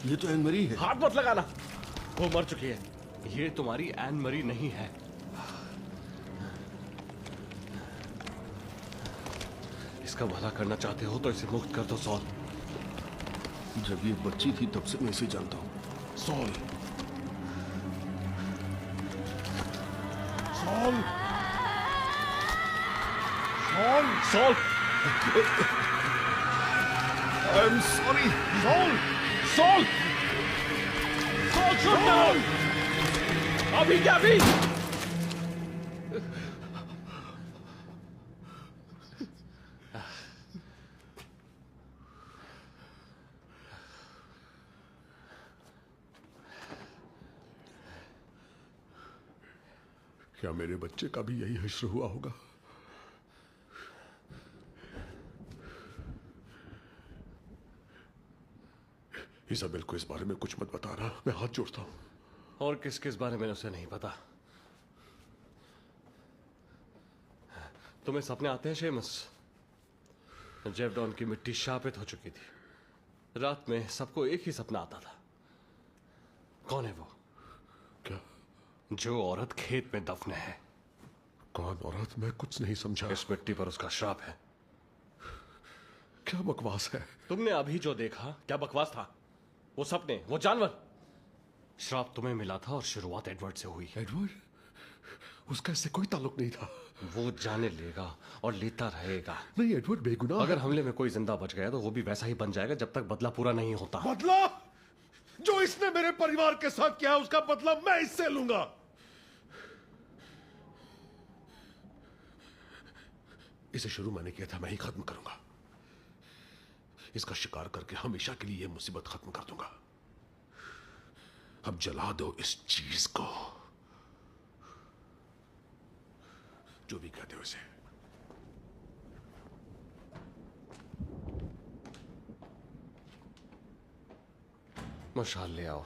S10: ये तो एन मरी है।
S12: हाथ मत लगाना, वो मर चुकी है। ये तुम्हारी एन मरी नहीं है। इसका भला करना चाहते हो तो इसे मुक्त कर दो सॉल।
S10: जब ये बच्ची थी तब से मैं इसे जानता हूं। Saul,
S15: Saul, Saul,
S12: Saul,
S10: I am sorry.
S15: Saul,
S12: Saul, Saul, shoot down. अभी क्या अभी?
S10: क्या मेरे बच्चे का भी यही हश्र हुआ होगा? इसाबेल को इस बारे में कुछ मत बता रहा, मैं हाथ जोड़ता हूं।
S12: और किस किस बारे में उसे नहीं पता। तुम्हें सपने आते हैं शेमस? जेवडॉन की मिट्टी शापित हो चुकी थी। रात में सबको एक ही सपना आता था। कौन है वो?
S10: क्या?
S12: जो औरत खेत में दफन है।
S10: कौन औरत? मैं कुछ नहीं समझा।
S12: इस मिट्टी पर उसका श्राप है।
S10: क्या बकवास है?
S12: तुमने अभी जो देखा क्या बकवास था? वो सपने, वो जानवर। श्राप तुम्हें मिला था और शुरुआत एडवर्ड से हुई।
S10: एडवर्ड? उसका इससे कोई ताल्लुक नहीं था।
S12: वो जाने लेगा और लेता रहेगा।
S10: नहीं, एडवर्ड बेगुनाह।
S12: अगर हमले में कोई जिंदा बच गया तो वो भी वैसा ही बन जाएगा जब तक बदला पूरा नहीं होता।
S10: बदला? जो इसने मेरे परिवार के साथ किया उसका बदला मैं इससे लूंगा। इसे शुरू मैंने किया था, मैं ही खत्म करूंगा। इसका शिकार करके हमेशा के लिए यह मुसीबत खत्म कर दूंगा। अब जला दो इस चीज को, जो भी कहते हो इसे।
S12: मशाल ले आओ।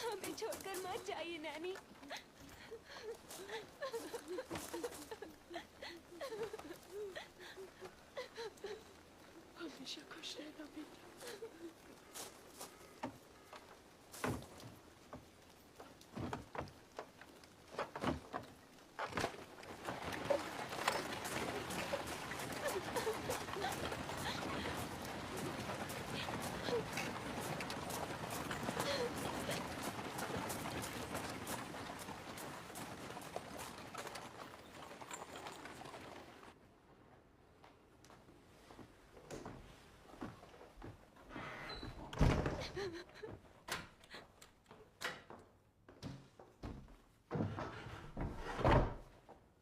S6: हमें छोड़कर मत जाइए नैनी।
S7: हमेशा खुश रहना बेटा।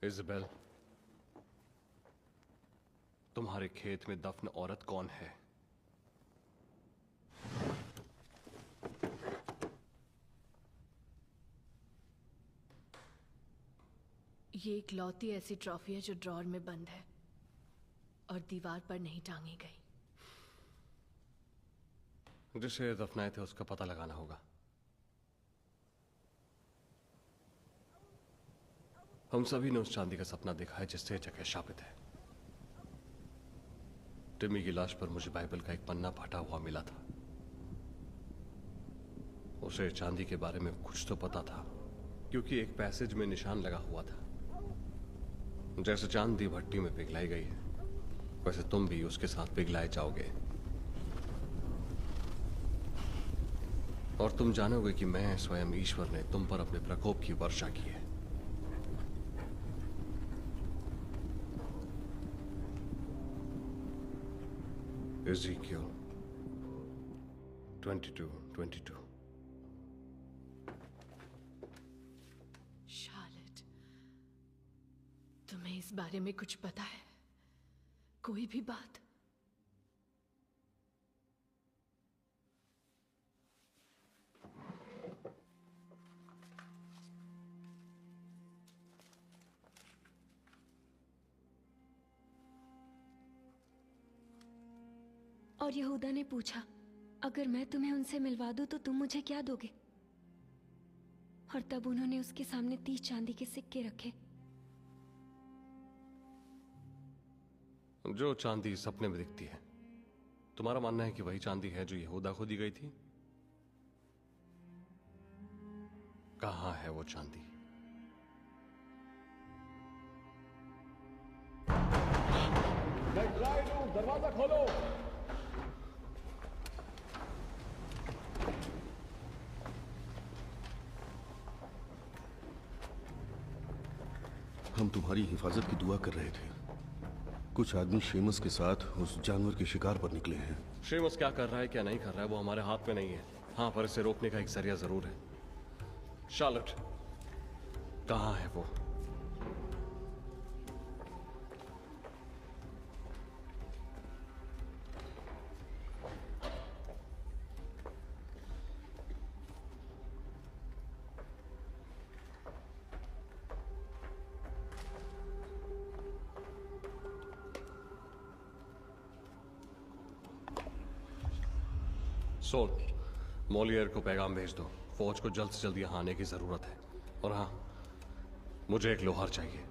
S12: इज़ाबेल, तुम्हारे खेत में दफन औरत कौन है?
S7: ये एक लौती ऐसी ट्रॉफी है जो ड्रॉर में बंद है और दीवार पर नहीं टांगी गई।
S12: जिसे दफनाए थे उसका पता लगाना होगा। हम सभी ने उस चांदी का सपना देखा है जिससे यह जगह शापित है। टिमी की लाश पर मुझे बाइबल का एक पन्ना फटा हुआ मिला था। उसे चांदी के बारे में कुछ तो पता था क्योंकि एक पैसेज में निशान लगा हुआ था। जैसे चांदी भट्टी में पिघलाई गई है वैसे तुम भी उसके साथ पिघलाए जाओगे और तुम जानोगे कि मैं स्वयं ईश्वर ने तुम पर अपने प्रकोप की वर्षा की है। Ezekiel 22:22।
S7: शार्लेट, तुम्हें इस बारे में कुछ पता है? कोई भी बात?
S6: और यहूदा ने पूछा, अगर मैं तुम्हें उनसे मिलवा दूं तो तुम मुझे क्या दोगे? और तब उन्होंने उसके सामने 30 चांदी के सिक्के रखे।
S12: जो चांदी सपने में दिखती है, तुम्हारा मानना है कि वही चांदी है जो यहूदा को दी गई थी? कहां है वो चांदी?
S15: दरवाजा खोलो।
S10: हम तुम्हारी हिफाजत की दुआ कर रहे थे। कुछ आदमी शेमस के साथ उस जानवर के शिकार पर निकले हैं।
S12: शेमस क्या कर रहा है क्या नहीं कर रहा है वो हमारे हाथ में नहीं है। हाँ, पर इसे रोकने का एक जरिया जरूर है। शार्लेट, कहां है वो? सोल, मोलियर को पैगाम भेज दो। फौज को जल्द से जल्द यहाँ आने की जरूरत है। और हाँ, मुझे एक लोहार चाहिए।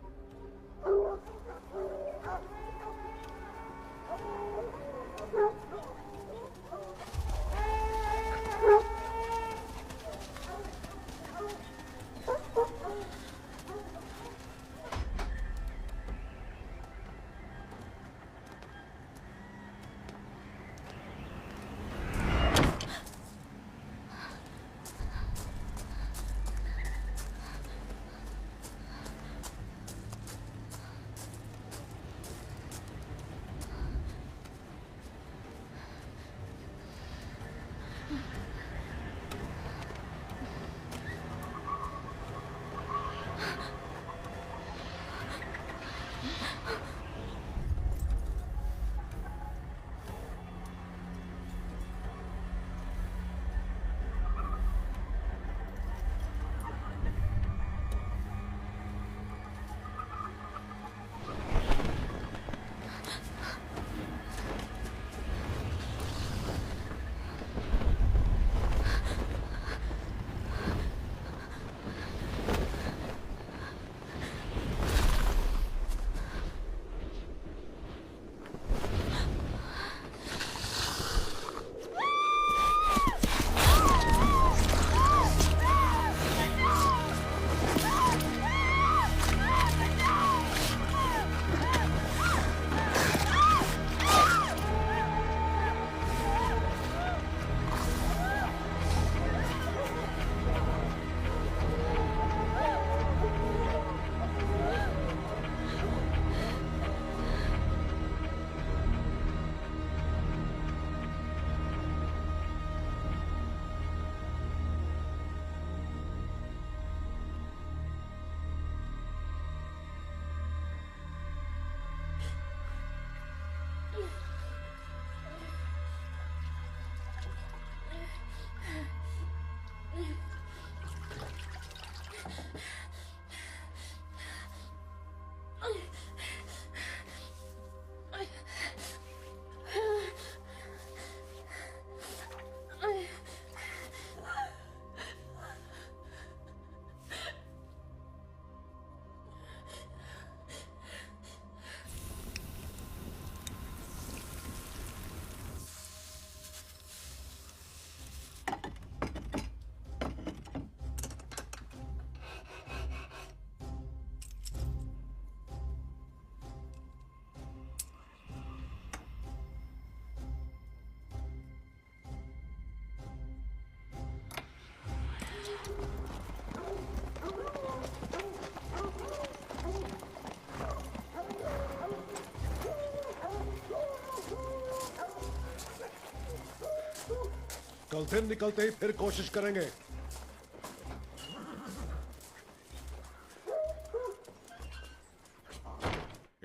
S17: कल दिन निकलते ही फिर कोशिश करेंगे।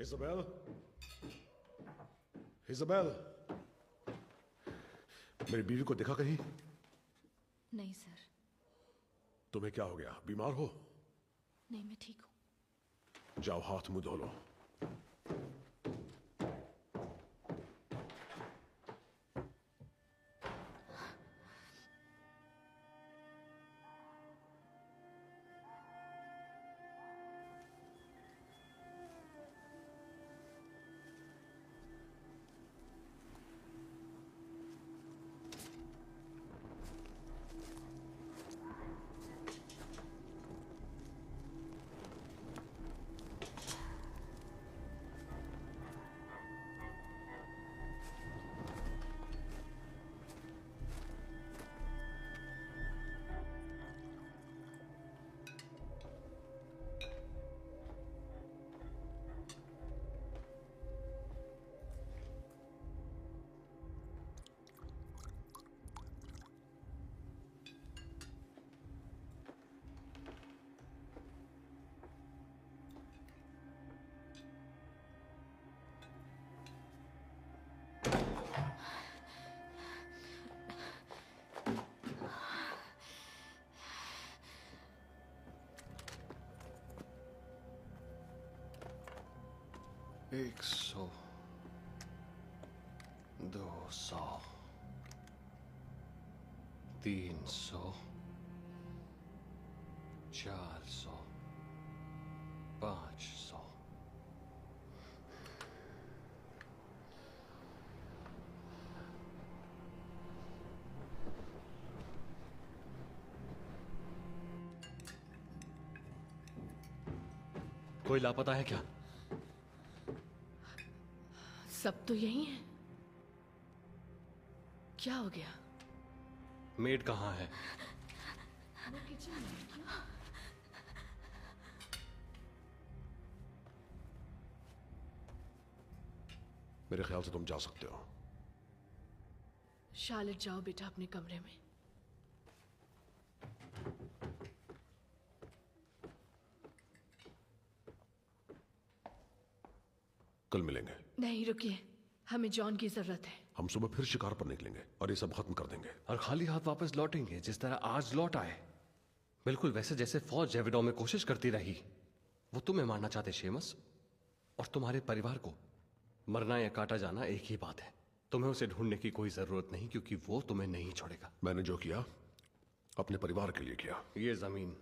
S17: इज़ाबेल, इज़ाबेल, मेरी बीवी को देखा कहीं?
S7: नहीं सर।
S17: तुम्हें क्या हो गया? बीमार हो?
S7: नहीं, मैं ठीक हूँ।
S17: जाओ हाथ मुंह धो लो।
S12: एक 100, 200, 300, 400, 500। कोई लापता है क्या?
S7: सब तो यही है। क्या हो गया?
S12: मेड कहाँ है?
S7: वो किचन में। क्यों?
S17: मेरे ख्याल से तुम जा सकते हो।
S7: शार्लेट, जाओ बेटा अपने कमरे में।
S17: कल मिलेंगे।
S7: नहीं, रुकिए, हमें जॉन की जरूरत है।
S17: हम सुबह फिर शिकार पर निकलेंगे और ये सब खत्म कर देंगे।
S12: और खाली हाथ वापस लौटेंगे जिस तरह आज लौट आए। बिल्कुल वैसे जैसे फौज जेविडो में कोशिश करती रही। वो तुम्हें मारना चाहते शेमस, और तुम्हारे परिवार को। मरना या काटा जाना एक ही बात है। तुम्हें उसे ढूंढने की कोई जरूरत नहीं, क्योंकि वो तुम्हें नहीं छोड़ेगा।
S17: मैंने जो किया अपने परिवार के लिए किया।
S12: ये जमीन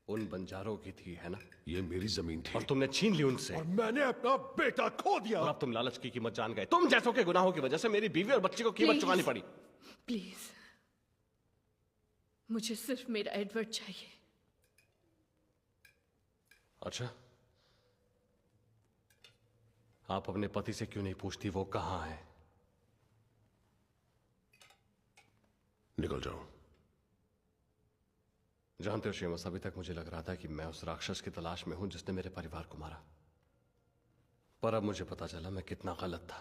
S12: उन बंजारों की थी, है ना?
S17: ये मेरी जमीन थी
S12: और तुमने छीन ली उनसे।
S17: और मैंने अपना बेटा खो दिया।
S12: और अब तुम लालच की कीमत जान गए। तुम जैसों के गुनाहों की वजह से मेरी बीवी और बच्ची को कीमत चुकानी पड़ी।
S7: प्लीज, मुझे सिर्फ मेरा एडवर्ड चाहिए।
S12: अच्छा, आप अपने पति से क्यों नहीं पूछती वो कहाँ है?
S17: निकल जाओ।
S12: जानते हो शेमस, अभी तक मुझे लग रहा था कि मैं उस राक्षस की तलाश में हूं जिसने मेरे परिवार को मारा। पर अब मुझे पता चला मैं कितना गलत था।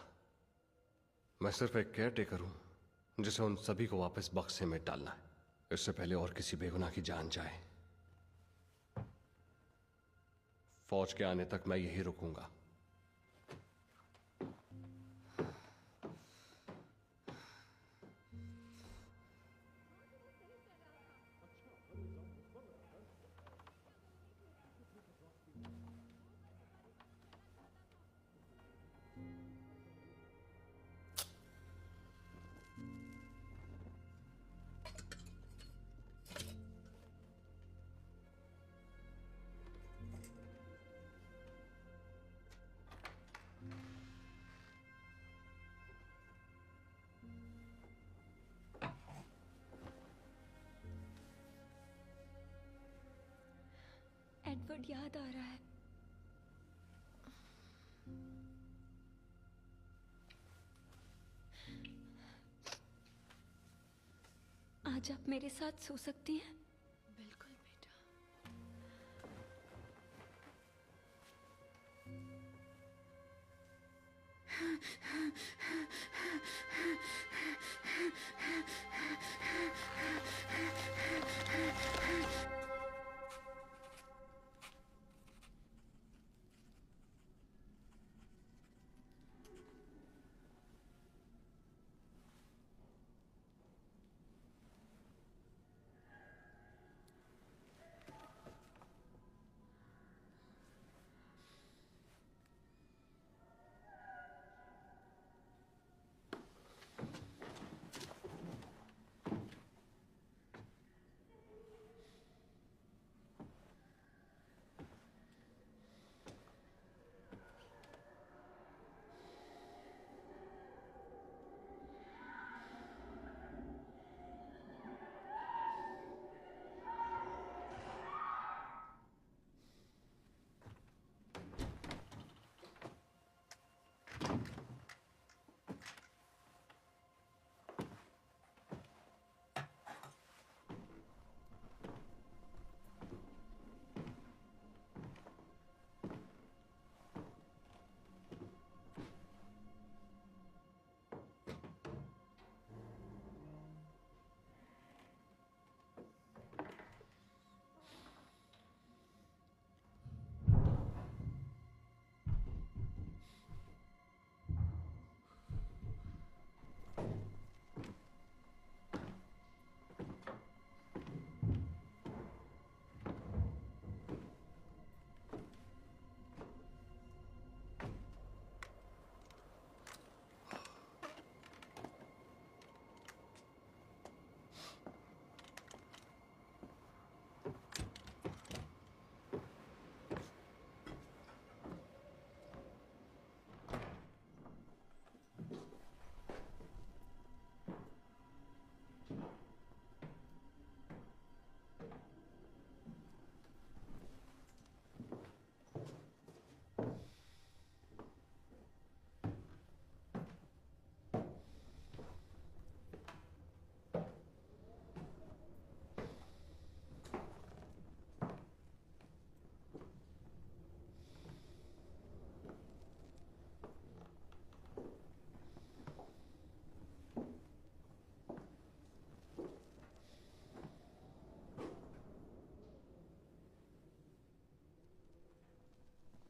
S12: मैं सिर्फ एक केयर टेकर हूं जिसे उन सभी को वापस बक्से में डालना है, इससे पहले और किसी बेगुनाह की जान जाए। फौज के आने तक मैं यही रुकूंगा।
S6: एडवर्ड याद आ रहा है। आज आप मेरे साथ सो सकती हैं?
S7: बिल्कुल बेटा।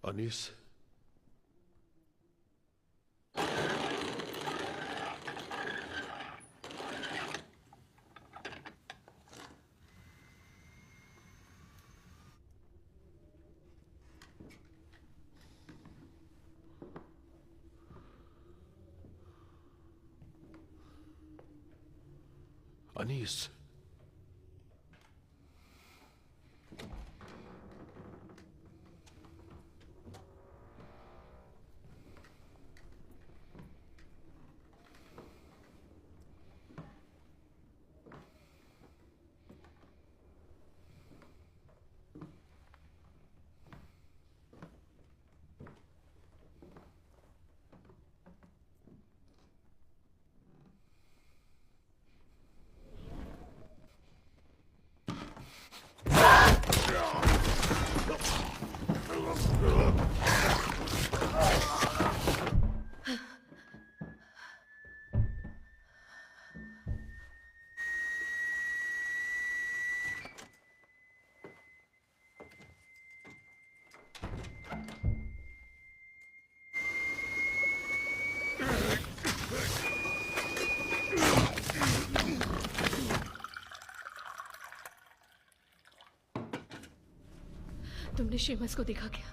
S17: अनीस, अनीस,
S7: तुमने शेमस को देखा क्या?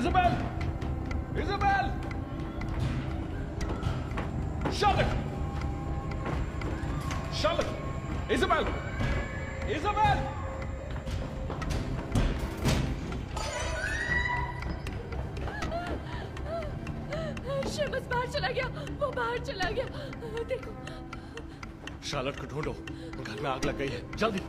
S11: Isabel! Isabel! Charlotte! Charlotte! Isabel! Isabel!
S7: Sheamus बाहर चला गया, वो बाहर चला गया। देखो।
S12: शार्लट को ढूंढो, घर में आग लग गई है, जल्दी।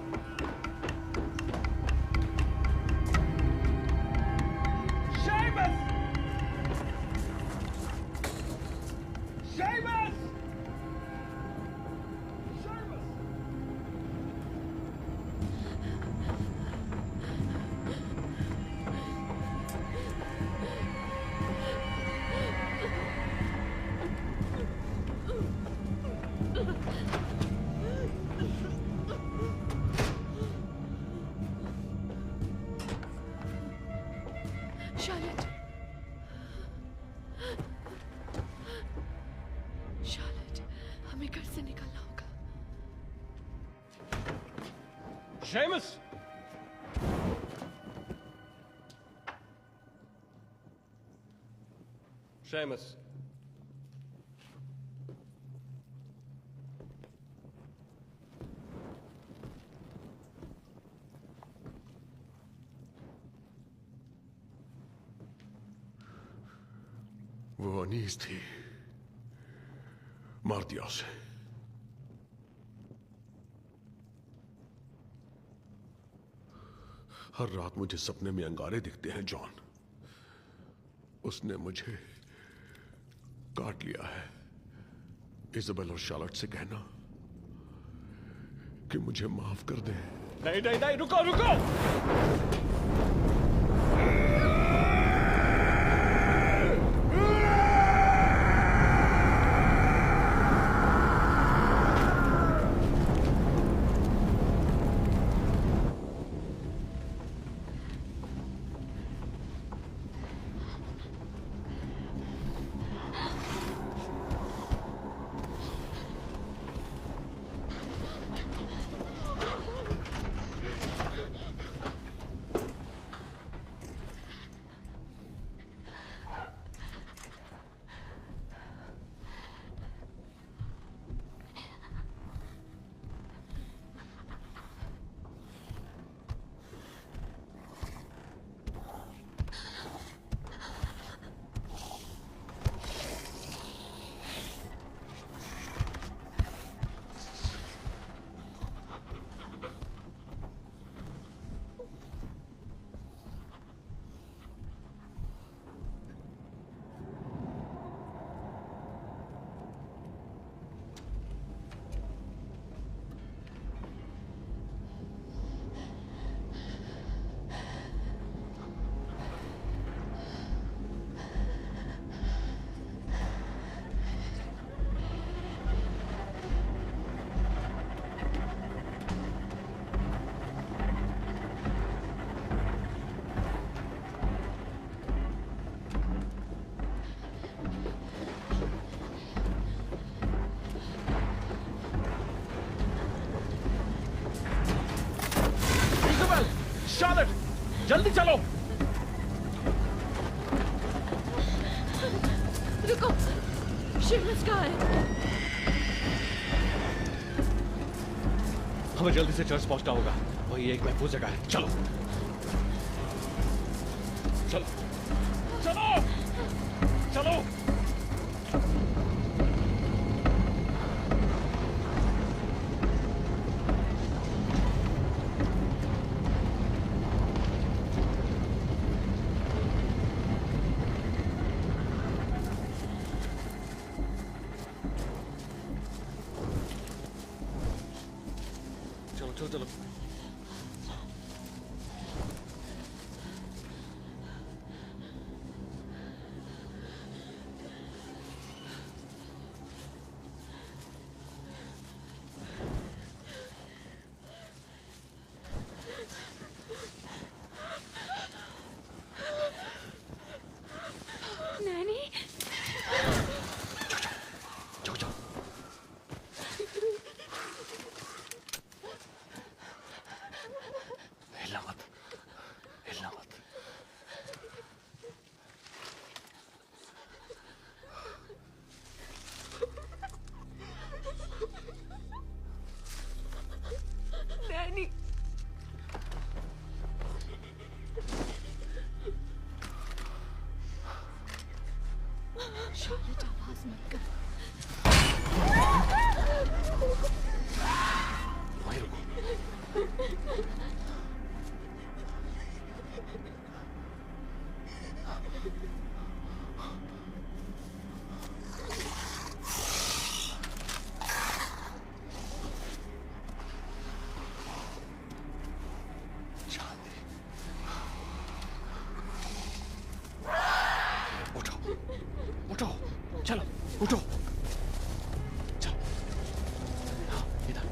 S16: Seamus! Seamus.
S17: वो अनीस थी, मार दिया उसे। हर रात मुझे सपने में अंगारे दिखते हैं जॉन। उसने मुझे काट लिया है। इज़ाबेल और शार्लट से कहना कि मुझे माफ कर दे।
S12: नहीं नहीं नहीं, रुको रुको।
S2: रुको, शेमस कहाँ है?
S12: हमें जल्दी से चर्च पहुंचना होगा, वही एक महफूज जगह है। चलो चलो चलो चलो। चलो चलो।
S6: नैनी,
S12: जाओ जाओ। हिलना मत, हिलना मत।
S6: नैनी,
S2: शार्लेट, आवाज मत कर।
S12: वहीं रुको। उठो उठो, चलो उठो। चलो हाँ, इधर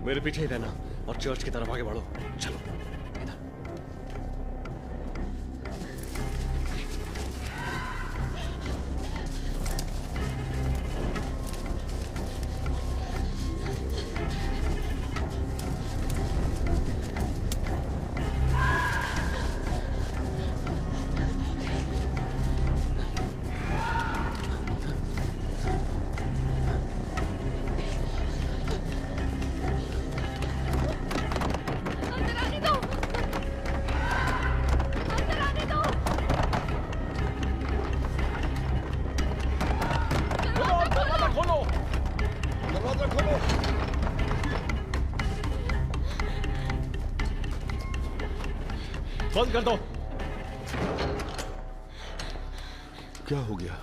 S12: मेरे पीछे ही रहना और चर्च की तरफ आगे बढ़ो। चलो इधर।
S6: अंदर आने दो, अंदर आने दो।
S12: दरवाजा खोलो, दरवाजा खोलो। बंद कर दो।
S10: क्या हो गया?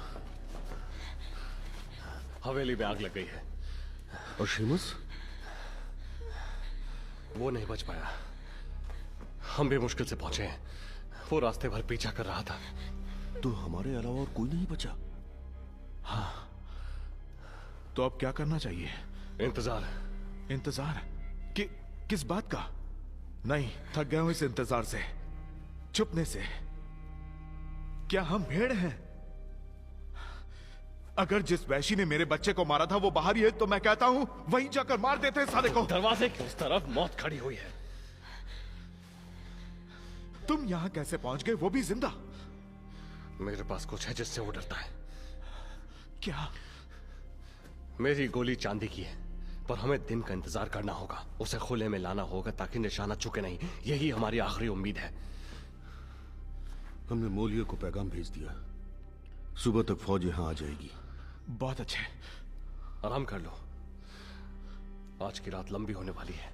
S12: हवेली में आग लग गई है।
S10: और शेमस?
S12: वो नहीं बच पाया। हम भी मुश्किल से पहुंचे हैं। वो रास्ते भर पीछा कर रहा था।
S10: तो हमारे अलावा और कोई नहीं बचा?
S17: हाँ, तो अब क्या करना चाहिए?
S12: इंतजार।
S17: इंतजार? किस बात का? नहीं, थक गया हूं इस इंतजार से, छुपने से। क्या हम भेड़ हैं? अगर जिस वैशी ने मेरे बच्चे को मारा था वो बाहर ही है तो मैं कहता हूं वहीं जाकर मार देते साले को।
S12: दरवाजे की उस तरफ मौत खड़ी हुई है।
S17: तुम यहां कैसे पहुंच गए, वो भी जिंदा?
S12: मेरे पास कुछ है जिससे वो डरता है।
S17: क्या?
S12: मेरी गोली चांदी की है, पर हमें दिन का इंतजार करना होगा। उसे खुले में लाना होगा ताकि निशाना चुके नहीं। यही हमारी आखिरी उम्मीद है।
S10: हमने मोलिया को पैगाम भेज दिया, सुबह तक फौज यहां आ जाएगी।
S17: बहुत अच्छे।
S12: आराम कर लो, आज की रात लंबी होने वाली है।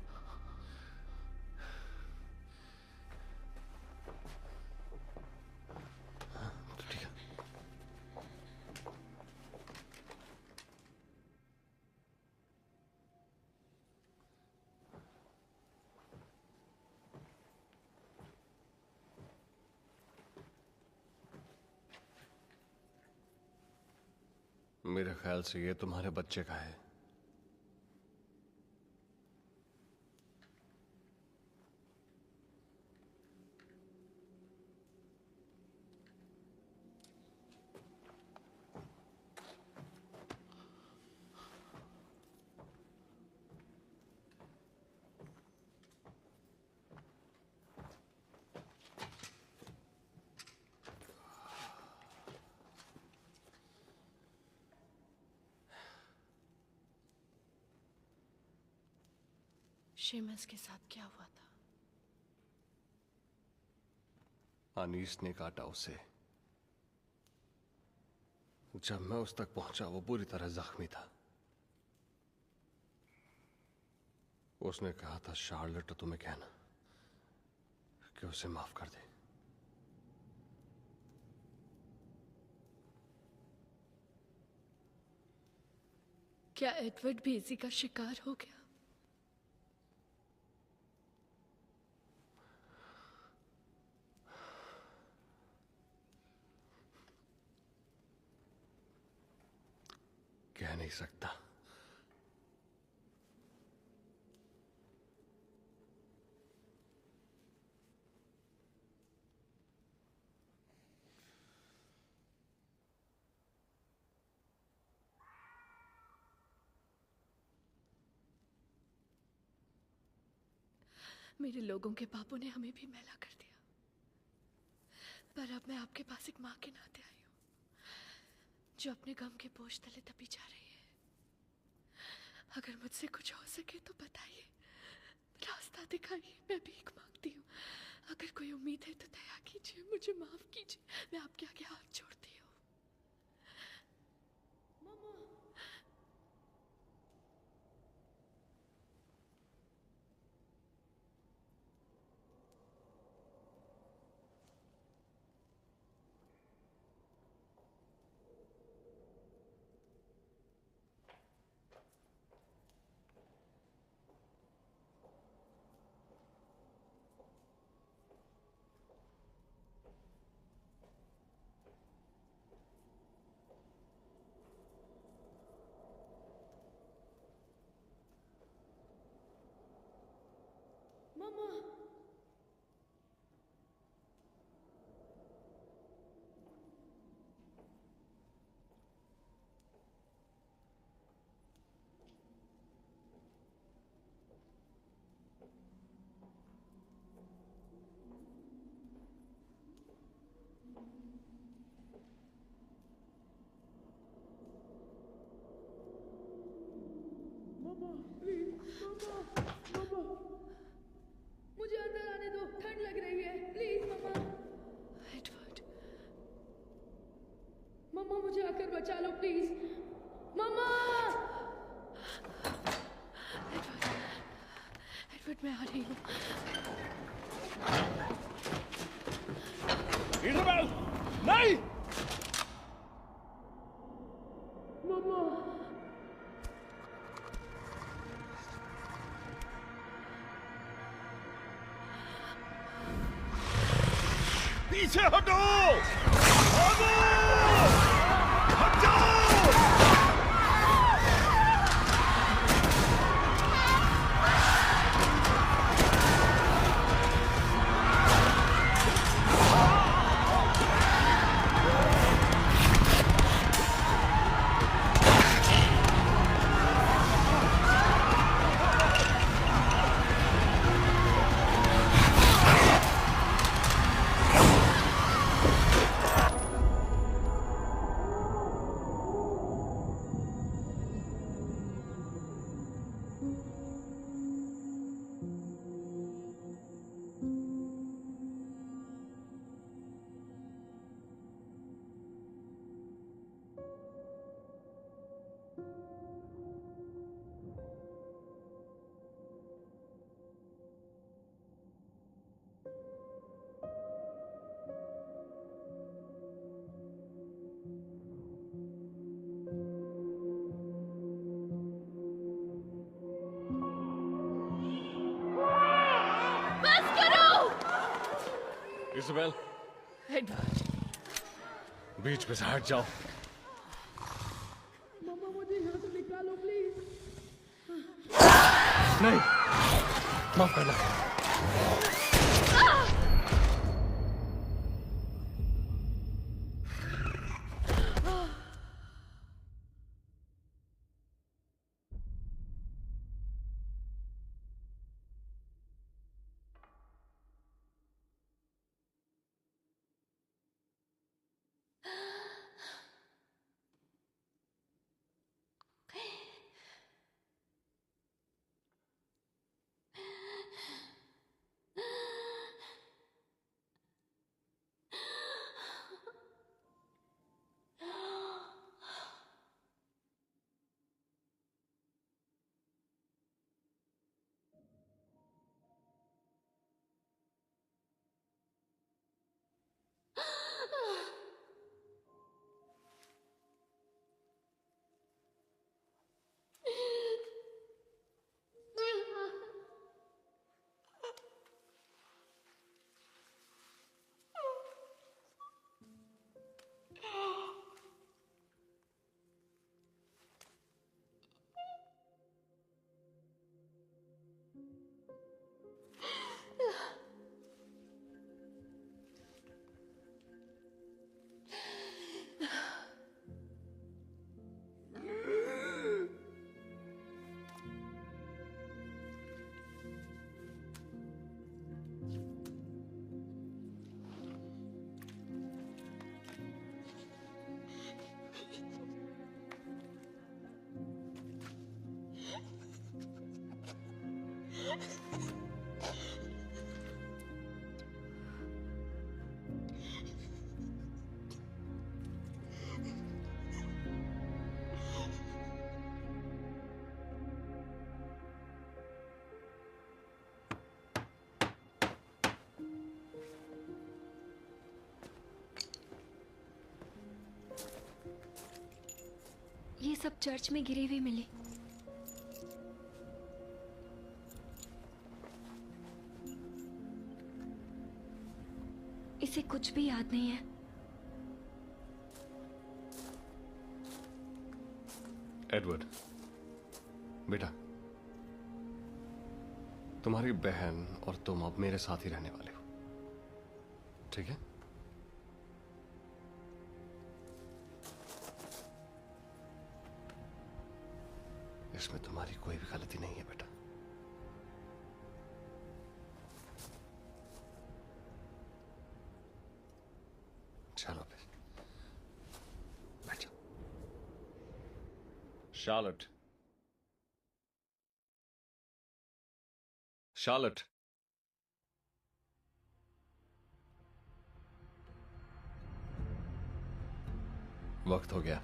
S12: ठीक है। मेरे ख्याल से ये तुम्हारे बच्चे का है।
S7: शेमस के साथ क्या हुआ था?
S12: अनीस ने काटा उसे। जब मैं उस तक पहुंचा वो बुरी तरह जख्मी था। उसने कहा था शार्लेट तुम्हें कहना कि उसे माफ कर दे।
S7: क्या एडवर्ड भी इसी का शिकार हो गया?
S12: कह नहीं सकता।
S7: मेरे लोगों के पापों ने हमें भी मैला कर दिया, पर अब मैं आपके पास एक माँ के नाते आई हूँ, जो अपने गम के बोझ तले दबी जा रही है। अगर मुझसे कुछ हो सके तो बताइए, रास्ता दिखाइए, मैं भीख मांगती हूँ। अगर कोई उम्मीद है तो दया कीजिए, मुझे माफ कीजिए, मैं आपके आगे हाथ जोड़ती हूँ।
S5: मम्मा, मुझे अंदर आने दो, ठंड लग रही है, प्लीज मम्मा।
S7: एडवर्ड,
S5: मम्मा मुझे आकर बचा लो प्लीज, मम्मा।
S7: एडवर्ड मैं आ रही हूँ।
S15: इज़ाबेल, नहीं!
S5: मम्मा,
S15: पीछे हटो! भागो! हट जाओ!
S12: इज़ाबेल,
S7: एडवर्ड,
S12: बीच में से हट जाओ।
S5: मम्मा मुझे यहाँ से निकालो प्लीज।
S12: नहीं, माफ करना।
S6: ये सब चर्च में गिरे हुए मिले। इसे कुछ भी याद नहीं है।
S12: एडवर्ड, बेटा, तुम्हारी बहन और तुम अब मेरे साथ ही रहने वाले हो, ठीक है? इसमें तुम्हारी कोई भी गलती नहीं है बेटा। चलो फिर बैठो। शार्लेट, शार्लेट, वक्त हो गया।